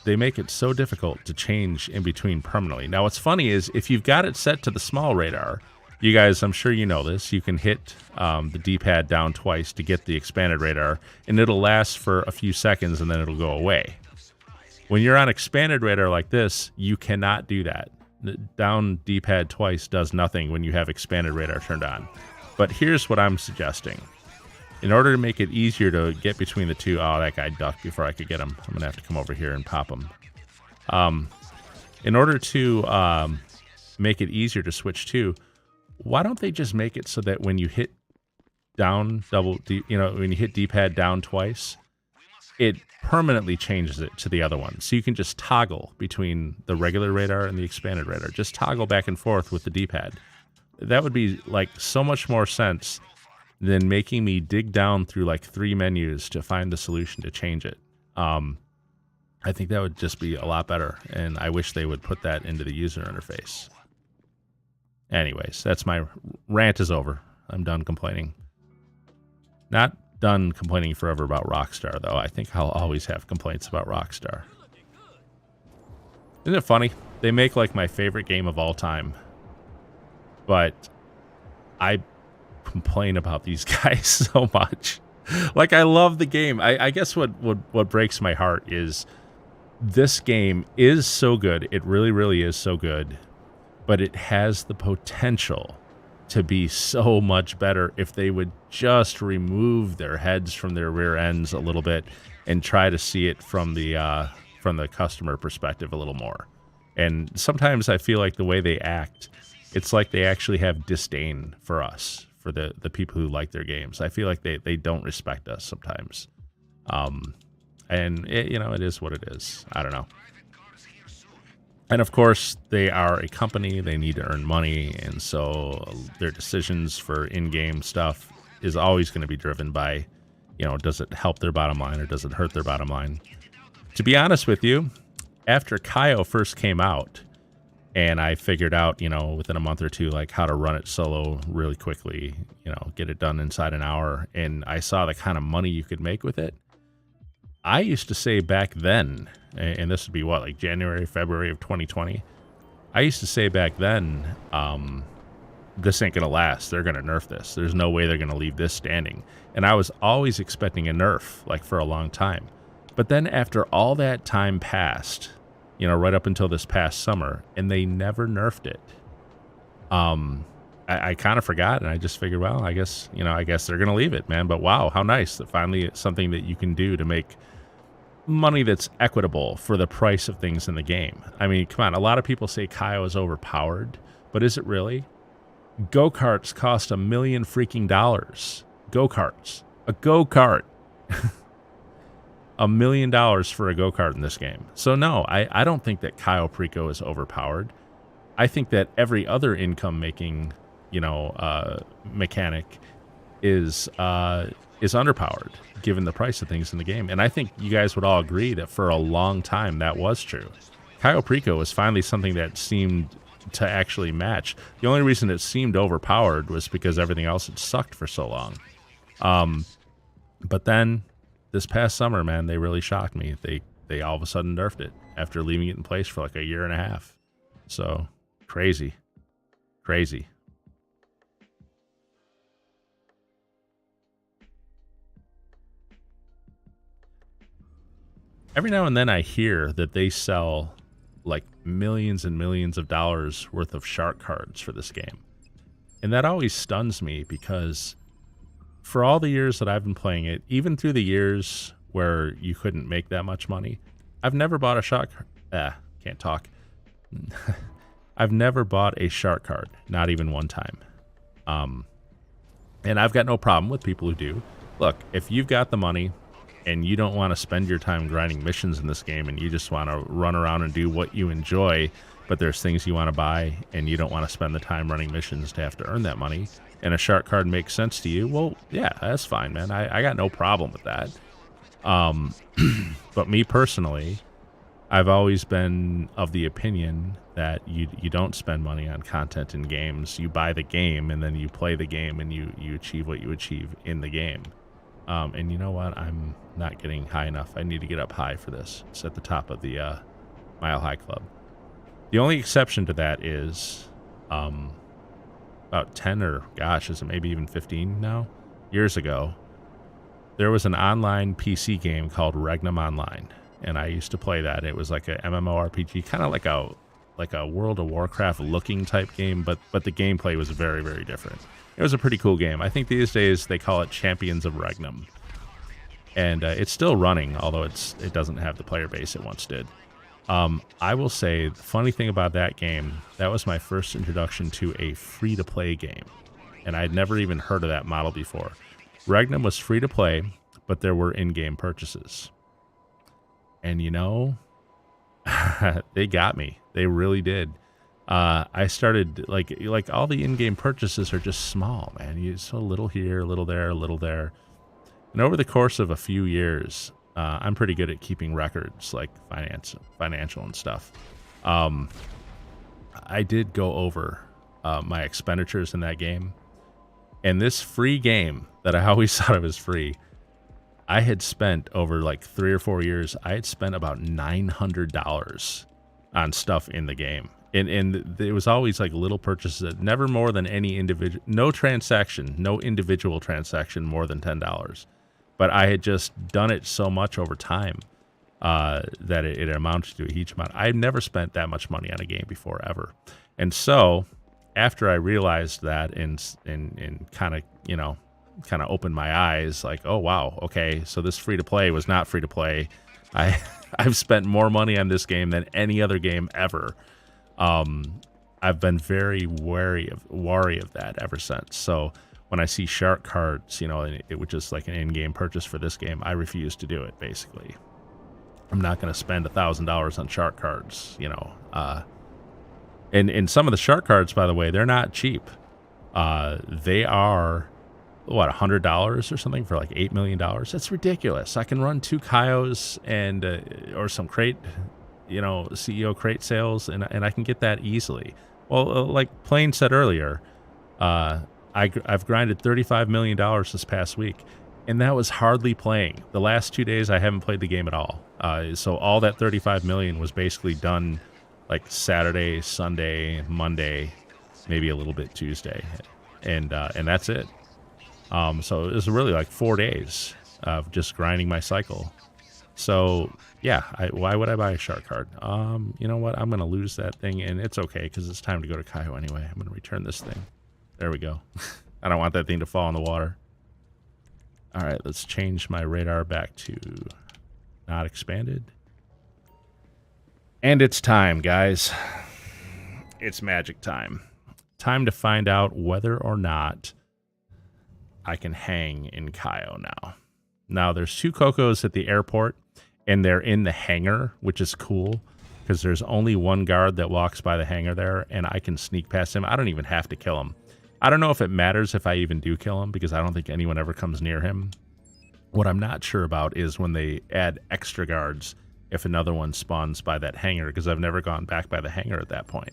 Speaker 1: They make it so difficult to change in between permanently. Now, what's funny is if you've got it set to the small radar, you guys, I'm sure you know this, you can hit the D-pad down twice to get the expanded radar, and it'll last for a few seconds and then it'll go away. When you're on expanded radar like this, you cannot do that. Down D-pad twice does nothing when you have expanded radar turned on. But here's what I'm suggesting. In order to make it easier to get between the two, oh, that guy ducked before I could get him. I'm going to have to come over here and pop him. In order to make it easier to switch to, why don't they just make it so that when you hit down when you hit D-pad down twice, it permanently changes it to the other one. So you can just toggle between the regular radar and the expanded radar. Just toggle back and forth with the D-pad. That would be like so much more sense than making me dig down through like 3 menus to find the solution to change it. I think that would just be a lot better, and I wish they would put that into the user interface. Anyways, that's my rant is over. I'm done complaining. Not done complaining forever about Rockstar, though. I think I'll always have complaints about Rockstar. Isn't it funny? They make like my favorite game of all time, but I complain about these guys so much. Like, I love the game. I guess what breaks my heart is this game is so good. It really, really is so good, but it has the potential to be so much better if they would just remove their heads from their rear ends a little bit and try to see it from the customer perspective a little more. And sometimes I feel like the way they act, it's like they actually have disdain for us, for the people who like their games. I feel like they don't respect us sometimes. And it is what it is. I don't know. And of course, they are a company. They need to earn money. And so their decisions for in-game stuff is always going to be driven by, does it help their bottom line or does it hurt their bottom line? To be honest with you, after Cayo first came out and I figured out, within a month or two, like how to run it solo really quickly, get it done inside an hour, and I saw the kind of money you could make with it, I used to say back then, and this would be what, like January, February of 2020, I used to say back then, this ain't gonna last. They're gonna nerf this. There's no way they're gonna leave this standing. And I was always expecting a nerf, like for a long time. But then after all that time passed, right up until this past summer, and they never nerfed it. I kind of forgot, and I just figured, well, I guess they're gonna leave it, man. But wow, how nice that finally it's something that you can do to make money that's equitable for the price of things in the game. I mean, come on, a lot of people say Cayo is overpowered, but is it really? Go-karts cost $1 million freaking dollars. Go-karts. A go-kart. $1 million for a go-kart in this game. So no, I don't think that Cayo Perico is overpowered. I think that every other income-making, mechanic is underpowered, given the price of things in the game. And I think you guys would all agree that for a long time that was true. Cayo Perico was finally something that seemed to actually match. The only reason it seemed overpowered was because everything else had sucked for so long. But then this past summer, man, they really shocked me. They all of a sudden nerfed it after leaving it in place for like a year and a half. So crazy. Every now and then I hear that they sell like millions and millions of dollars worth of shark cards for this game. And that always stuns me because for all the years that I've been playing it, even through the years where you couldn't make that much money, I've never bought a shark can't talk. I've never bought a shark card, not even one time. And I've got no problem with people who do. Look, if you've got the money and you don't want to spend your time grinding missions in this game and you just want to run around and do what you enjoy, but there's things you want to buy and you don't want to spend the time running missions to have to earn that money, and a shark card makes sense to you, well, yeah, that's fine, man. I got no problem with that. But me personally, I've always been of the opinion that you don't spend money on content in games. You buy the game and then you play the game and you achieve what you achieve in the game. And you know what? I'm not getting high enough. I need to get up high for this. It's at the top of the Mile High Club. The only exception to that is about 10 or, gosh, is it maybe even 15 now? Years ago, there was an online PC game called Regnum Online. And I used to play that. It was like a MMORPG, kind of like a like a World of Warcraft looking type game, but the gameplay was very, very different. It was a pretty cool game. I think these days they call it Champions of Regnum, and it's still running, although it doesn't have the player base it once did. I will say the funny thing about that game, that was my first introduction to a free-to-play game, and I'd never even heard of that model before. Regnum was free-to-play, but there were in-game purchases. And you know, they got me. They really did. I started, like all the in-game purchases are just small, man. You so little here, a little there, a little there. And over the course of a few years, I'm pretty good at keeping records, like financial and stuff. I did go over my expenditures in that game. And this free game that I always thought of as free, I had spent over like 3 or 4 years, I had spent about $900 on stuff in the game. And it was always like little purchases, never more than any individual, no individual transaction more than $10. But I had just done it so much over time that it amounted to a huge amount. I've never spent that much money on a game before, ever. And so after I realized that and kind of opened my eyes, like, oh, wow, okay, so this free-to-play was not free-to-play. I've spent more money on this game than any other game ever. I've been very wary of that ever since. So when I see shark cards, you know, it was just like an in-game purchase for this game, I refuse to do it, basically. I'm not going to spend $1,000 on shark cards, you know. And some of the shark cards, by the way, they're not cheap. They are, what, $100 or something for like $8 million? That's ridiculous. I can run 2 Cayos and or some crate, you know, CEO crate sales, and I can get that easily. Well, like Plain said earlier, I've grinded $35 million this past week, and that was hardly playing. The last 2 days, I haven't played the game at all. So all that $35 million was basically done like Saturday, Sunday, Monday, maybe a little bit Tuesday, and that's it. So it was really like 4 days of just grinding my cycle. So yeah, why would I buy a shark card? You know what? I'm going to lose that thing, and it's okay because it's time to go to Cayo anyway. I'm going to return this thing. There we go. I don't want that thing to fall in the water. All right, let's change my radar back to not expanded. And it's time, guys. It's magic time. Time to find out whether or not I can hang in Cayo now. Now, there's 2 Cocos at the airport, and they're in the hangar, which is cool, because there's only 1 guard that walks by the hangar there, and I can sneak past him. I don't even have to kill him. I don't know if it matters if I even do kill him, because I don't think anyone ever comes near him. What I'm not sure about is when they add extra guards, if another one spawns by that hangar, because I've never gone back by the hangar at that point.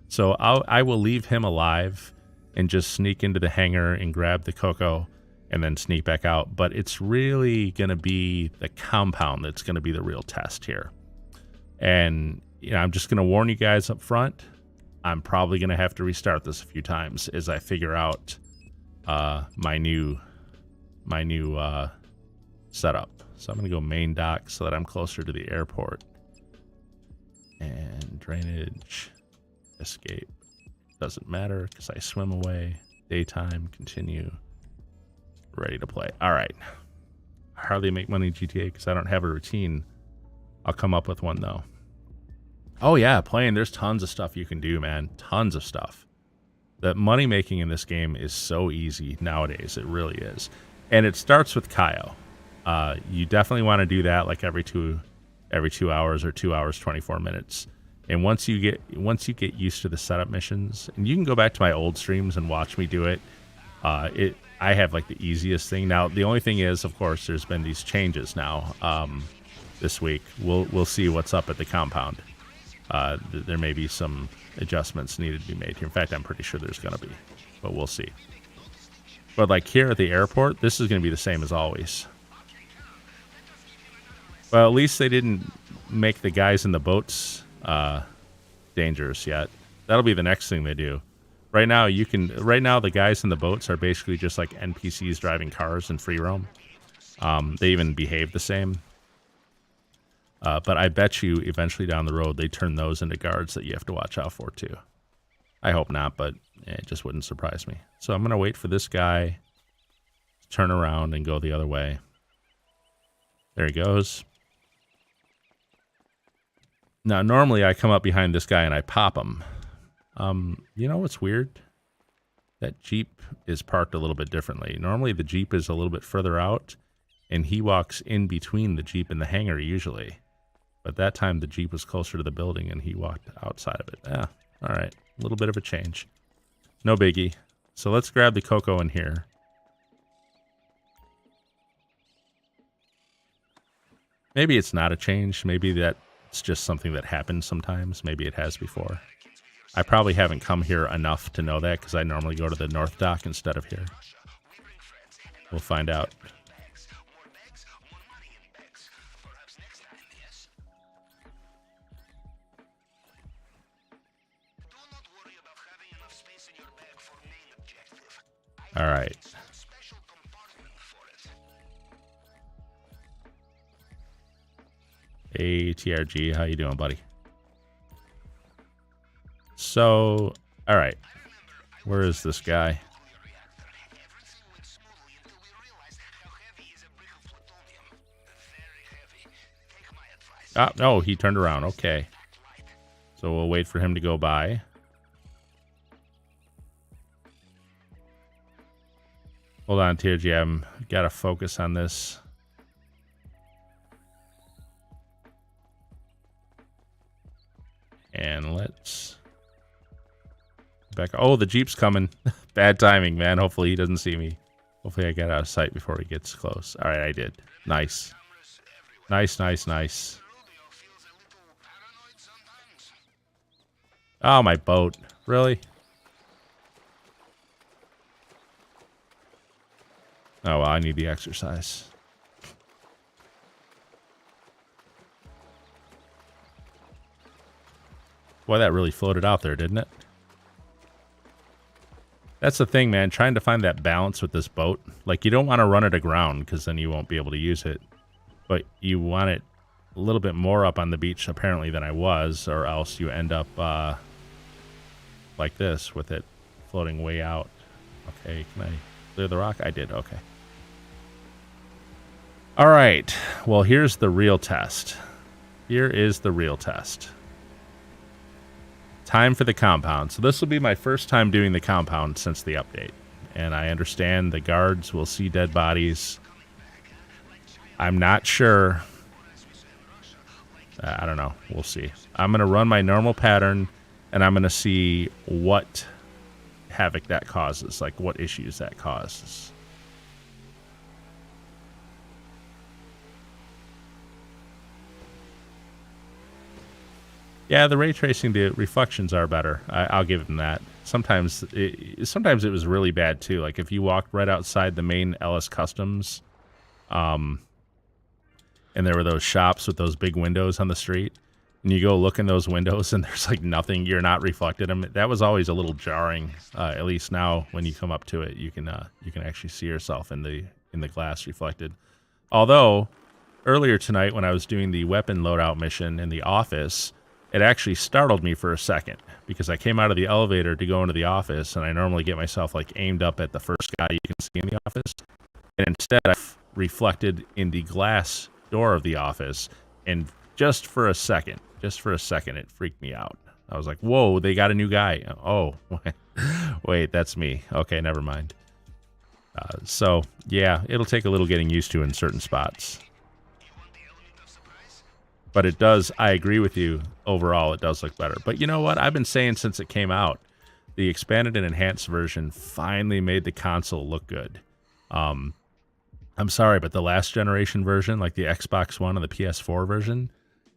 Speaker 1: So I will leave him alive and just sneak into the hangar and grab the Coco and then sneak back out. But it's really going to be the compound that's going to be the real test here. And you know, I'm just going to warn you guys up front. I'm probably going to have to restart this a few times as I figure out my new setup. So I'm going to go main dock so that I'm closer to the airport. And drainage, escape. Doesn't matter because I swim away. Daytime, continue. Ready to play. All right. I hardly make money in GTA because I don't have a routine. I'll come up with one, though. Oh, yeah, playing. There's tons of stuff you can do, man. Tons of stuff. The money making in this game is so easy nowadays. It really is. And it starts with Cayo. You definitely want to do that like every 2 hours or 2 hours, 24 minutes. And once you get used to the setup missions, and you can go back to my old streams and watch me do it. I have like the easiest thing. Now, the only thing is, of course, there's been these changes now this week. We'll see what's up at the compound. There may be some adjustments needed to be made here. In fact, I'm pretty sure there's going to be, but we'll see. But like here at the airport, this is going to be the same as always. Well, at least they didn't make the guys in the boats dangerous yet. That'll be the next thing they do. Right now, the guys in the boats are basically just like NPCs driving cars in free roam. They even behave the same. But I bet you eventually down the road they turn those into guards that you have to watch out for too. I hope not, but it just wouldn't surprise me. So I'm going to wait for this guy to turn around and go the other way. There he goes. Now, normally I come up behind this guy and I pop him. You know what's weird? That Jeep is parked a little bit differently. Normally the Jeep is a little bit further out, and he walks in between the Jeep and the hangar usually. But that time the Jeep was closer to the building and he walked outside of it. Yeah, all right. A little bit of a change. No biggie. So let's grab the cocoa in here. Maybe it's not a change. Maybe that's just something that happens sometimes. Maybe it has before. I probably haven't come here enough to know that because I normally go to the North Dock instead of here. We'll find out. All right. Hey, TRG, how you doing, buddy? So, all right. Where is this guy? Ah, no, he turned around. Okay. So we'll wait for him to go by. Hold on, TRG. I've got to focus on this. And let's back. Oh, the Jeep's coming. Bad timing, man. Hopefully he doesn't see me. Hopefully I get out of sight before he gets close. All right, I did. Nice. Nice, nice, nice. Oh, my boat. Really? Oh, well, I need the exercise. Boy, that really floated out there, didn't it? That's the thing, man. Trying to find that balance with this boat. Like, you don't want to run it aground because then you won't be able to use it. But you want it a little bit more up on the beach, apparently, than I was, or else you end up like this with it floating way out. Okay, can I clear the rock? I did, okay. All right, well, here's the real test. Here is the real test. Time for the compound. So this will be my first time doing the compound since the update. And I understand the guards will see dead bodies. I'm not sure. I don't know. We'll see. I'm going to run my normal pattern, and I'm going to see what havoc that causes, like what issues that causes. Yeah, the ray tracing, the reflections are better. I'll give them that. Sometimes it was really bad too. Like if you walked right outside the main Ellis Customs, and there were those shops with those big windows on the street, and you go look in those windows and there's like nothing. You're not reflected. That was always a little jarring. At least now, when you come up to it, you can actually see yourself in the glass reflected. Although earlier tonight when I was doing the weapon loadout mission in the office, it actually startled me for a second because I came out of the elevator to go into the office, and I normally get myself like aimed up at the first guy you can see in the office, and instead I reflected in the glass door of the office, and just for a second, it freaked me out. I was like, whoa, they got a new guy. Oh, wait, that's me. Okay, never mind. So, yeah, it'll take a little getting used to in certain spots. But it does, I agree with you, overall it does look better. But you know what? I've been saying since it came out, the expanded and enhanced version finally made the console look good. I'm sorry, but the last generation version, like the Xbox One and the PS4 version,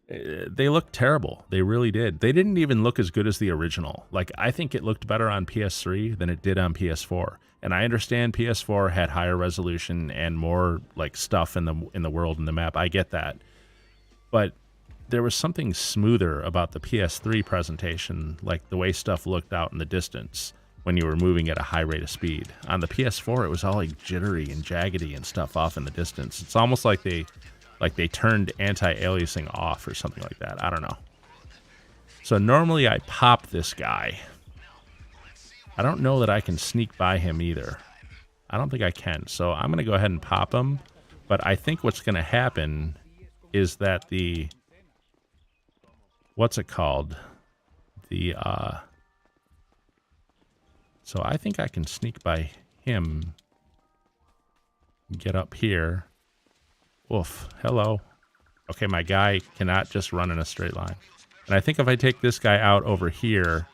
Speaker 1: they looked terrible. They really did. They didn't even look as good as the original. Like, I think it looked better on PS3 than it did on PS4. And I understand PS4 had higher resolution and more like stuff in the world and the map. I get that. But there was something smoother about the PS3 presentation, like the way stuff looked out in the distance when you were moving at a high rate of speed. On the PS4, it was all like jittery and jaggedy and stuff off in the distance. It's almost like they Like they turned anti-aliasing off or something like that. I don't know. So normally I pop this guy. I don't know that I can sneak by him either. I don't think I can. So I'm going to go ahead and pop him. But I think what's going to happen is that the... What's it called? The, So I think I can sneak by him. Get up here. Oof. Hello. Okay, my guy cannot just run in a straight line. And I think if I take this guy out over here,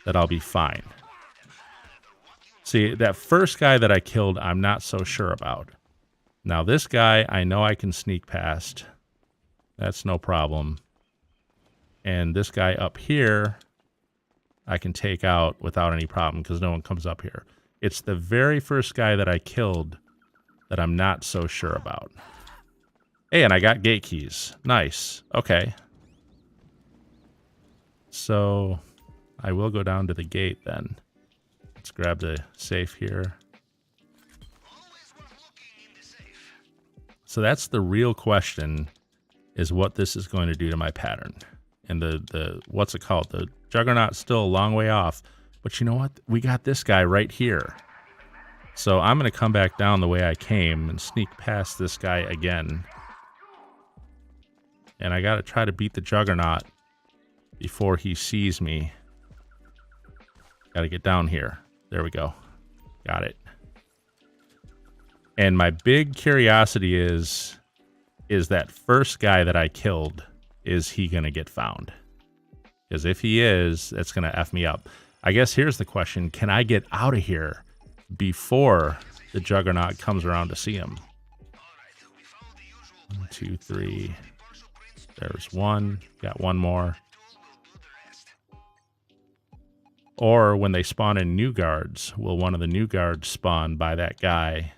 Speaker 1: that I'll be fine. See, that first guy that I killed, I'm not so sure about. Now, this guy, I know I can sneak past. That's no problem. And this guy up here, I can take out without any problem because no one comes up here. It's the very first guy that I killed that I'm not so sure about. Hey, and I got gate keys. Nice. Okay. So I will go down to the gate then. Let's grab the safe here. So that's the real question, is what this is going to do to my pattern. And the what's it called? The Juggernaut's still a long way off. But you know what? We got this guy right here. So I'm going to come back down the way I came and sneak past this guy again. And I got to try to beat the Juggernaut before he sees me. Got to get down here. There we go. Got it. And my big curiosity is that first guy that I killed, is he going to get found? Because if he is, that's going to F me up. I guess here's the question. Can I get out of here before the Juggernaut comes around to see him? 1, 2, 3. There's one. Got one more. Or when they spawn in new guards, will one of the new guards spawn by that guy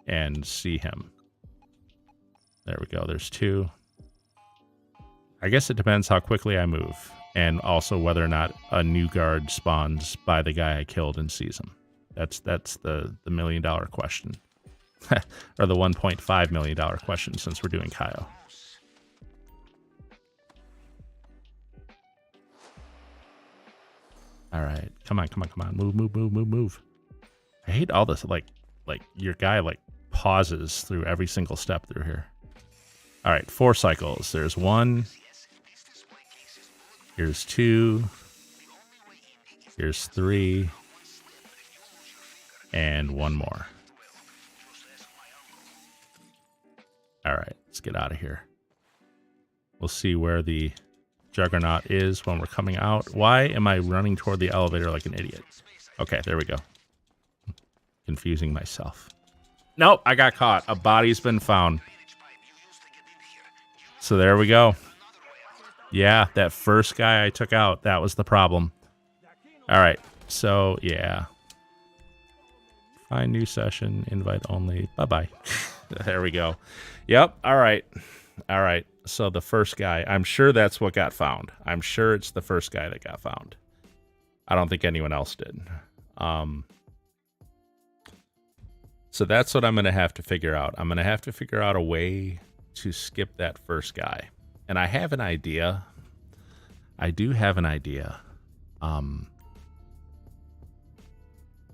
Speaker 1: and see him? There we go. There's two. I guess it depends how quickly I move, and also whether or not a new guard spawns by the guy I killed and sees him. That's the $1 million question. Or the $1.5 million question, since we're doing Cayo. All right, come on, move. I hate all this, like your guy like pauses through every single step through here. All right, 4 cycles. There's 1. Here's 2. Here's 3. And 1 more. All right, let's get out of here. We'll see where the Juggernaut is when we're coming out. Why am I running toward the elevator like an idiot? Okay, there we go. Confusing myself. Nope, I got caught. A body's been found. So there we go. Yeah, that first guy I took out, that was the problem. All right, so yeah. Find new session, invite only. Bye-bye. There we go. Yep, all right. All right, so the first guy, I'm sure that's what got found. I'm sure it's the first guy that got found. I don't think anyone else did. So that's what I'm going to have to figure out. I'm going to have to figure out a way to skip that first guy. And I have an idea. I do have an idea. I'm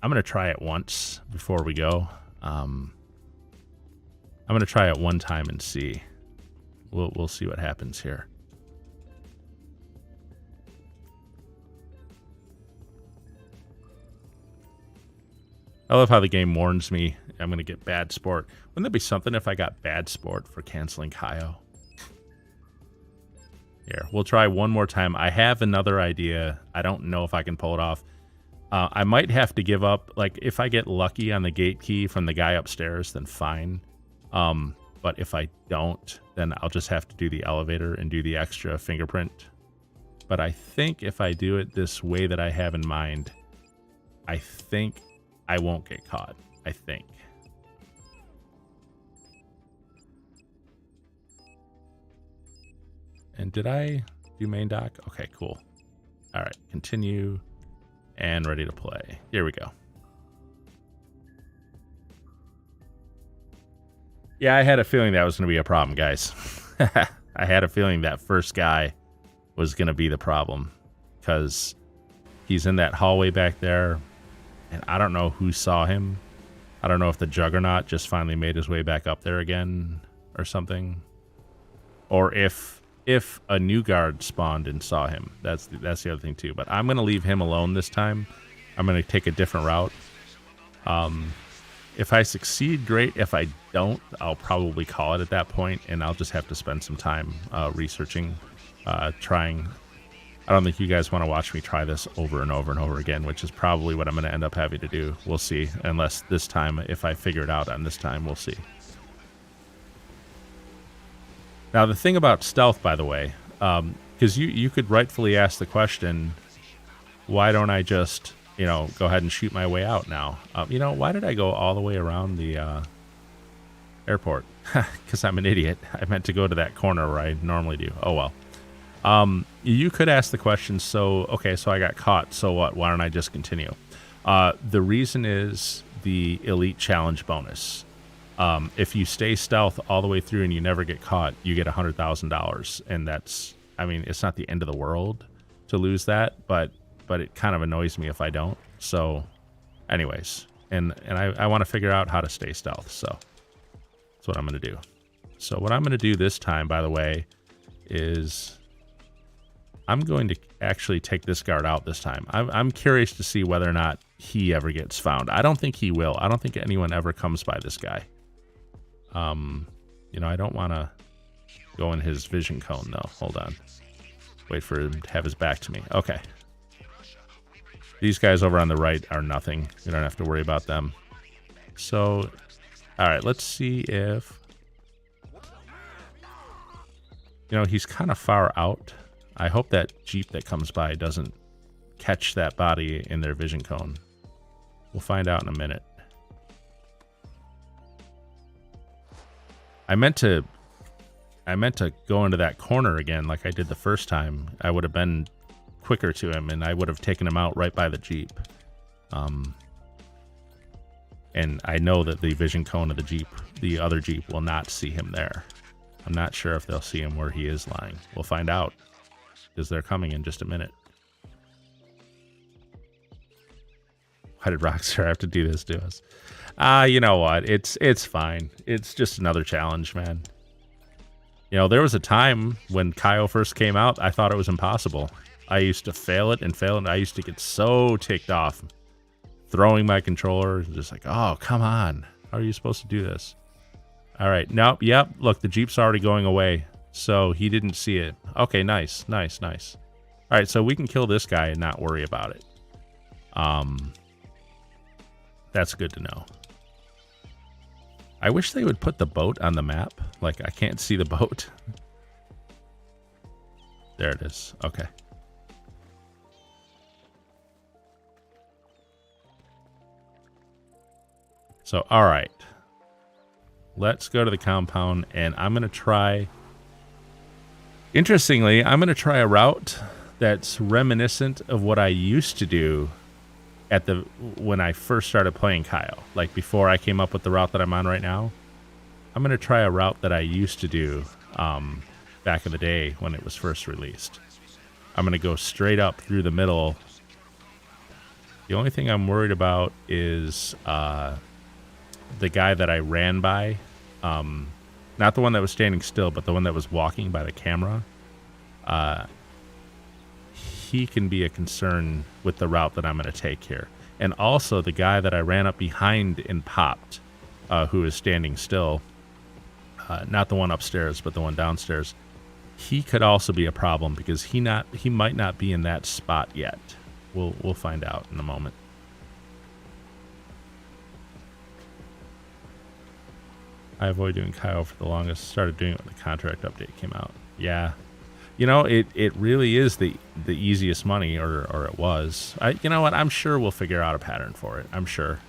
Speaker 1: going to try it once before we go. I'm going to try it one time and see. We'll see what happens here. I love how the game warns me I'm going to get bad sport. Wouldn't that be something if I got bad sport for canceling Cayo? Here, we'll try one more time. I have another idea. I don't know if I can pull it off. I might have to give up. Like, if I get lucky on the gate key from the guy upstairs, then fine. But if I don't, then I'll just have to do the elevator and do the extra fingerprint. But I think if I do it this way that I have in mind, I think I won't get caught. I think. And did I do main dock? Okay, cool. All right, continue and ready to play. Here we go. Yeah, I had a feeling that was going to be a problem, guys. I had a feeling that first guy was going to be the problem because he's in that hallway back there, and I don't know who saw him. I don't know if the Juggernaut just finally made his way back up there again or something, or if a new guard spawned and saw him. That's the other thing too. But I'm going to leave him alone this time. I'm going to take a different route. If I succeed, great. If I don't, I'll probably call it at that point, and I'll just have to spend some time researching, trying. I don't think you guys want to watch me try this over and over and over again, which is probably what I'm going to end up having to do. We'll see. Unless this time, if I figure it out on this time, we'll see. Now, the thing about stealth, by the way, because you could rightfully ask the question, why don't I just, go ahead and shoot my way out now? Why did I go all the way around the airport? Because I'm an idiot. I meant to go to that corner where I normally do. Oh, well. You could ask the question, so I got caught, so what? Why don't I just continue? The reason is the Elite Challenge bonus. If you stay stealth all the way through and you never get caught, you get $100,000. And that's, it's not the end of the world to lose that, but it kind of annoys me if I don't. So anyways, and I want to figure out how to stay stealth. So that's what I'm going to do. So what I'm going to do this time, by the way, is I'm going to actually take this guard out this time. I'm curious to see whether or not he ever gets found. I don't think he will. I don't think anyone ever comes by this guy. I don't want to go in his vision cone, though. Hold on. Wait for him to have his back to me. Okay. These guys over on the right are nothing. We don't have to worry about them. So, all right, let's see if... he's kind of far out. I hope that Jeep that comes by doesn't catch that body in their vision cone. We'll find out in a minute. I meant to go into that corner again like I did the first time. I would have been quicker to him, and I would have taken him out right by the Jeep. And I know that the vision cone of the other Jeep, will not see him there. I'm not sure if they'll see him where he is lying. We'll find out, because they're coming in just a minute. Why did Rockstar have to do this to us? You know what? It's fine. It's just another challenge, man. There was a time when Cayo first came out, I thought it was impossible. I used to fail it, and I used to get so ticked off, throwing my controller, just like, oh, come on. How are you supposed to do this? All right. Nope. Yep. Look, the Jeep's already going away, so he didn't see it. Okay, nice. All right, so we can kill this guy and not worry about it. That's good to know. I wish they would put the boat on the map. Like, I can't see the boat. There it is. Okay. So, all right. Let's go to the compound, and I'm going to try... Interestingly, I'm going to try a route that's reminiscent of what I used to do when I first started playing Cayo, like before I came up with the route that I'm on right now. I'm going to try a route that I used to do back in the day when it was first released. I'm going to go straight up through the middle. The only thing I'm worried about is the guy that I ran by. Not the one that was standing still, but the one that was walking by the camera. He can be a concern with the route that I'm going to take here. And also the guy that I ran up behind and popped, who is standing still, not the one upstairs, but the one downstairs. He could also be a problem because he might not be in that spot yet. We'll find out in a moment. I avoided doing Cayo for the longest. Started doing it when the contract update came out. Yeah. It really is the easiest money, or it was. You know what? I'm sure we'll figure out a pattern for it. I'm sure.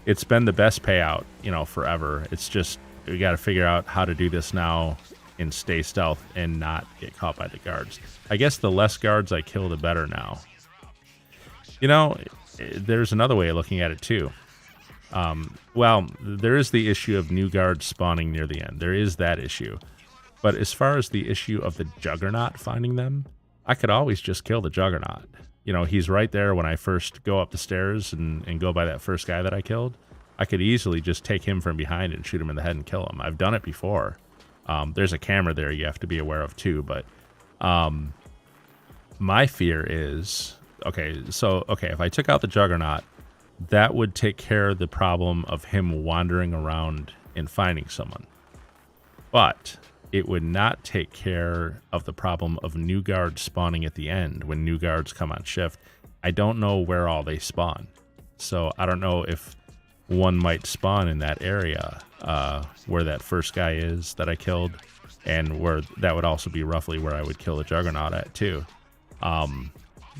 Speaker 1: It's been the best payout, forever. It's just we got to figure out how to do this now and stay stealth and not get caught by the guards. I guess the less guards I kill, the better now. There's another way of looking at it too. Well, there is the issue of new guards spawning near the end. There is that issue. But as far as the issue of the Juggernaut finding them, I could always just kill the Juggernaut. You know, he's right there when I first go up the stairs and go by that first guy that I killed. I could easily just take him from behind and shoot him in the head and kill him. I've done it before. There's a camera there you have to be aware of too, but my fear is, okay, if I took out the Juggernaut, that would take care of the problem of him wandering around and finding someone. But it would not take care of the problem of new guards spawning at the end when new guards come on shift. I don't know where all they spawn. So I don't know if one might spawn in that area where that first guy is that I killed, and where that would also be roughly where I would kill the Juggernaut at too.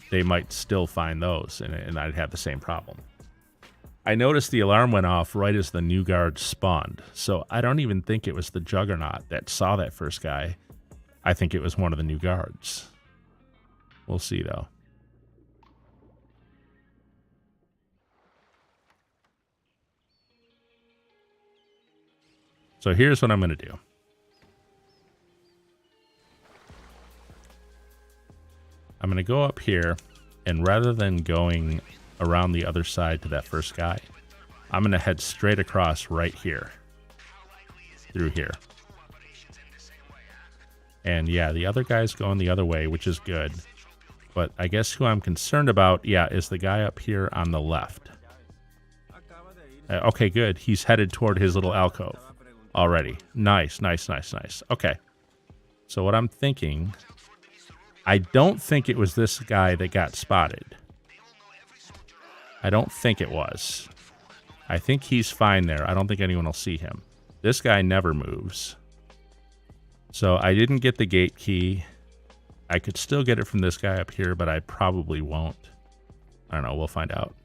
Speaker 1: They might still find those, and I'd have the same problem. I noticed the alarm went off right as the new guard spawned, so I don't even think it was the Juggernaut that saw that first guy. I think it was one of the new guards. We'll see, though. So here's what I'm going to do. I'm going to go up here, and rather than going around the other side to that first guy, I'm going to head straight across right here. Through here. And yeah, the other guy's going the other way, which is good. But I guess who I'm concerned about, yeah, is the guy up here on the left. Okay, good. He's headed toward his little alcove already. Nice, nice, nice, nice. Okay. So what I'm thinking, I don't think it was this guy that got spotted. I don't think it was. I think he's fine there. I don't think anyone will see him. This guy never moves. So I didn't get the gate key. I could still get it from this guy up here, but I probably won't. I don't know. We'll find out.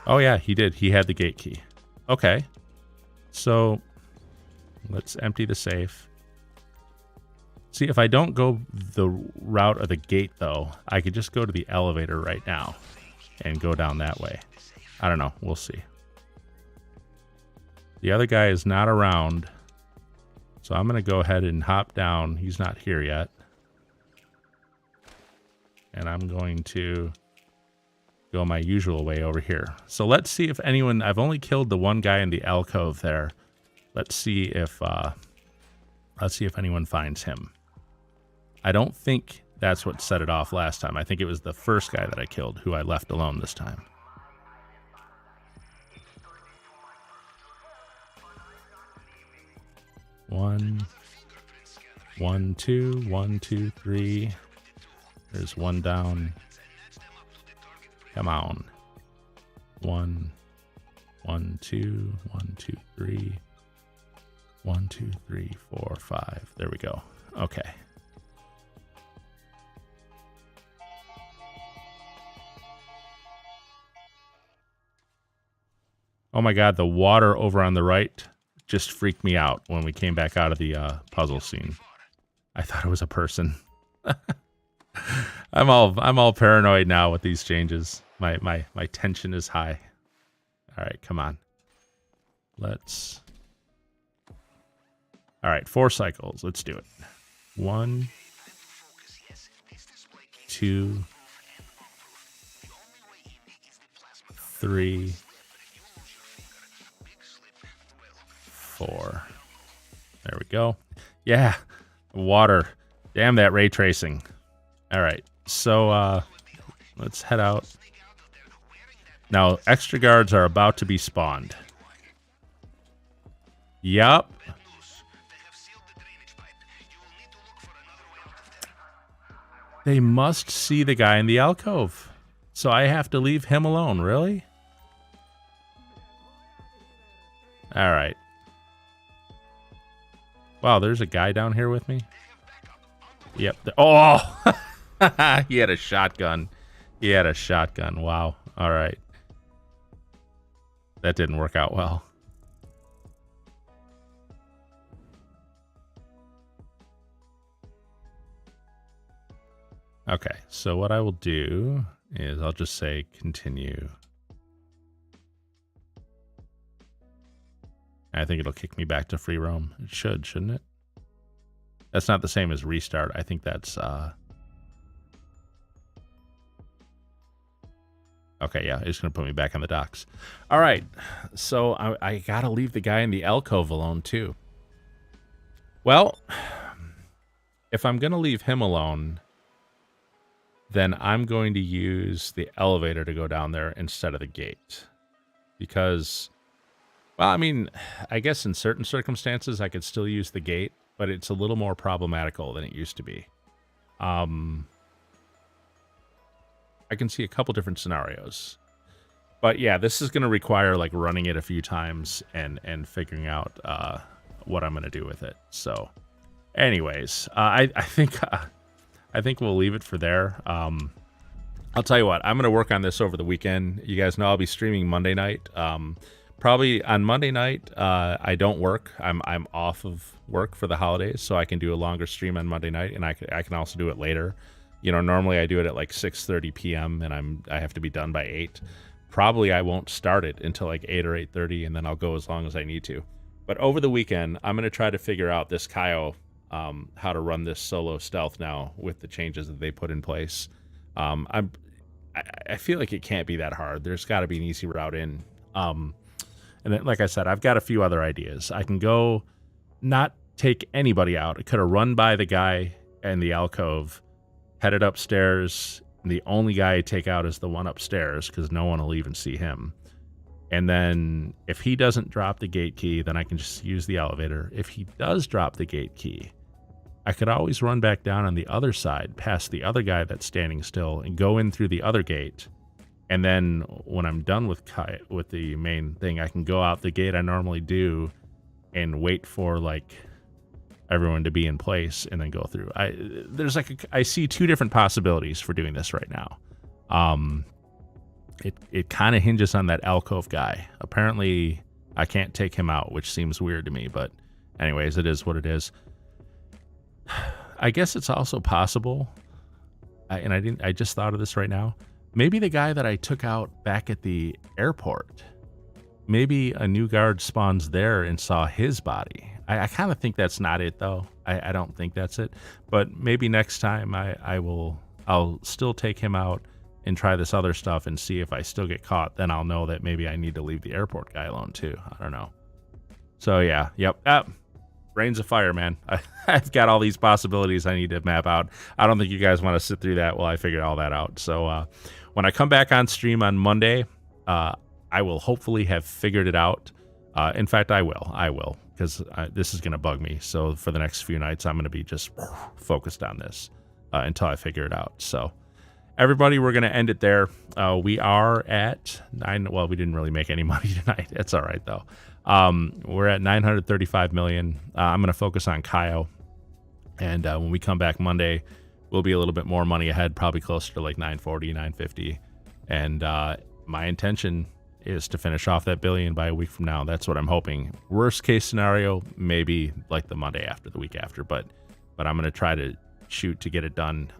Speaker 1: Oh, yeah, he did. He had the gate key. Okay. So let's empty the safe. See, if I don't go the route of the gate, though, I could just go to the elevator right now and go down that way. I don't know. We'll see. The other guy is not around, so I'm going to go ahead and hop down. He's not here yet. And I'm going to go my usual way over here. So let's see if anyone... I've only killed the one guy in the alcove there. Let's see if anyone finds him. I don't think that's what set it off last time. I think it was the first guy that I killed who I left alone this time. One, two, 1, 2, 3. There's one down. Come on. 1, 2, 1, 2, 3. 1, 2, 3, 4, 5. There we go. Okay. Oh my god, the water over on the right just freaked me out when we came back out of the puzzle scene. I thought it was a person. I'm all paranoid now with these changes. My tension is high. All right, come on. Let's... All right, 4 cycles. Let's do it. 1, 2, 3, 4. There we go. Yeah, water. Damn that ray tracing. All right, so let's head out. Now, extra guards are about to be spawned. Yup. They must see the guy in the alcove. So I have to leave him alone, really? All right. Wow, there's a guy down here with me. Yep. Oh! He had a shotgun. He had a shotgun. Wow. All right. That didn't work out well. Okay, so what I will do is I'll just say continue. I think it'll kick me back to free roam. It should, shouldn't it? That's not the same as restart. I think that's... Okay, yeah, it's going to put me back on the docks. All right, so I got to leave the guy in the alcove alone, too. Well, if I'm going to leave him alone, then I'm going to use the elevator to go down there instead of the gate. Because, well, I mean, I guess in certain circumstances I could still use the gate, but it's a little more problematical than it used to be. I can see a couple different scenarios. But yeah, this is going to require like running it a few times and figuring out what I'm going to do with it. So anyways, I think we'll leave it for there. I'll tell you what, I'm going to work on this over the weekend. You guys know I'll be streaming Monday night. Probably on Monday night, I don't work. I'm off of work for the holidays, so I can do a longer stream on Monday night, and I can also do it later. You know, normally I do it at like 6:30 p.m. and I have to be done by 8. Probably I won't start it until like 8 or 8:30, and then I'll go as long as I need to. But over the weekend, I'm going to try to figure out this Cayo, how to run this solo stealth now with the changes that they put in place. I feel like it can't be that hard. There's got to be an easy route in. And then, like I said, I've got a few other ideas. I can go not take anybody out. I could have run by the guy in the alcove, headed upstairs. The only guy I take out is the one upstairs because no one will even see him. And then if he doesn't drop the gate key, then I can just use the elevator. If he does drop the gate key, I could always run back down on the other side past the other guy that's standing still and go in through the other gate. And then when I'm done with the main thing, I can go out the gate I normally do and wait for like everyone to be in place and then go through. I see two different possibilities for doing this right now. It kind of hinges on that alcove guy. Apparently I can't take him out, which seems weird to me, but anyways, it is what it is. I guess it's also possible, I just thought of this right now. Maybe the guy that I took out back at the airport, maybe a new guard spawns there and saw his body. I kind of think that's not it, though. I don't think that's it. But maybe next time I'll still take him out and try this other stuff and see if I still get caught. Then I'll know that maybe I need to leave the airport guy alone, too. I don't know. So, yeah. Yep. Brains of fire, man. I've got all these possibilities I need to map out. I don't think you guys want to sit through that while I figure all that out. So, when I come back on stream on Monday, I will hopefully have figured it out. In fact, I will, because this is going to bug me. So for the next few nights, I'm going to be just focused on this until I figure it out. So everybody, we're going to end it there. We are at 9. Well, we didn't really make any money tonight. It's all right, though. We're at 935 million. I'm going to focus on Cayo. And when we come back Monday, we'll be a little bit more money ahead, probably closer to like 940, 950. And my intention is to finish off that billion by a week from now. That's what I'm hoping. Worst case scenario, maybe like the Monday after, the week after, but I'm going to try to shoot to get it done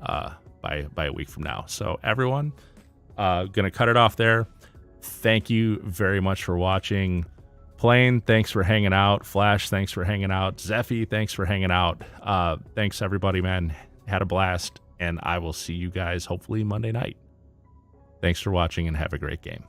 Speaker 1: by a week from now. So everyone, going to cut it off there. Thank you very much for watching. Plane, thanks for hanging out. Flash, thanks for hanging out. Zeffy, thanks for hanging out. Thanks everybody, man. Had a blast, and I will see you guys hopefully Monday night. Thanks for watching and have a great game.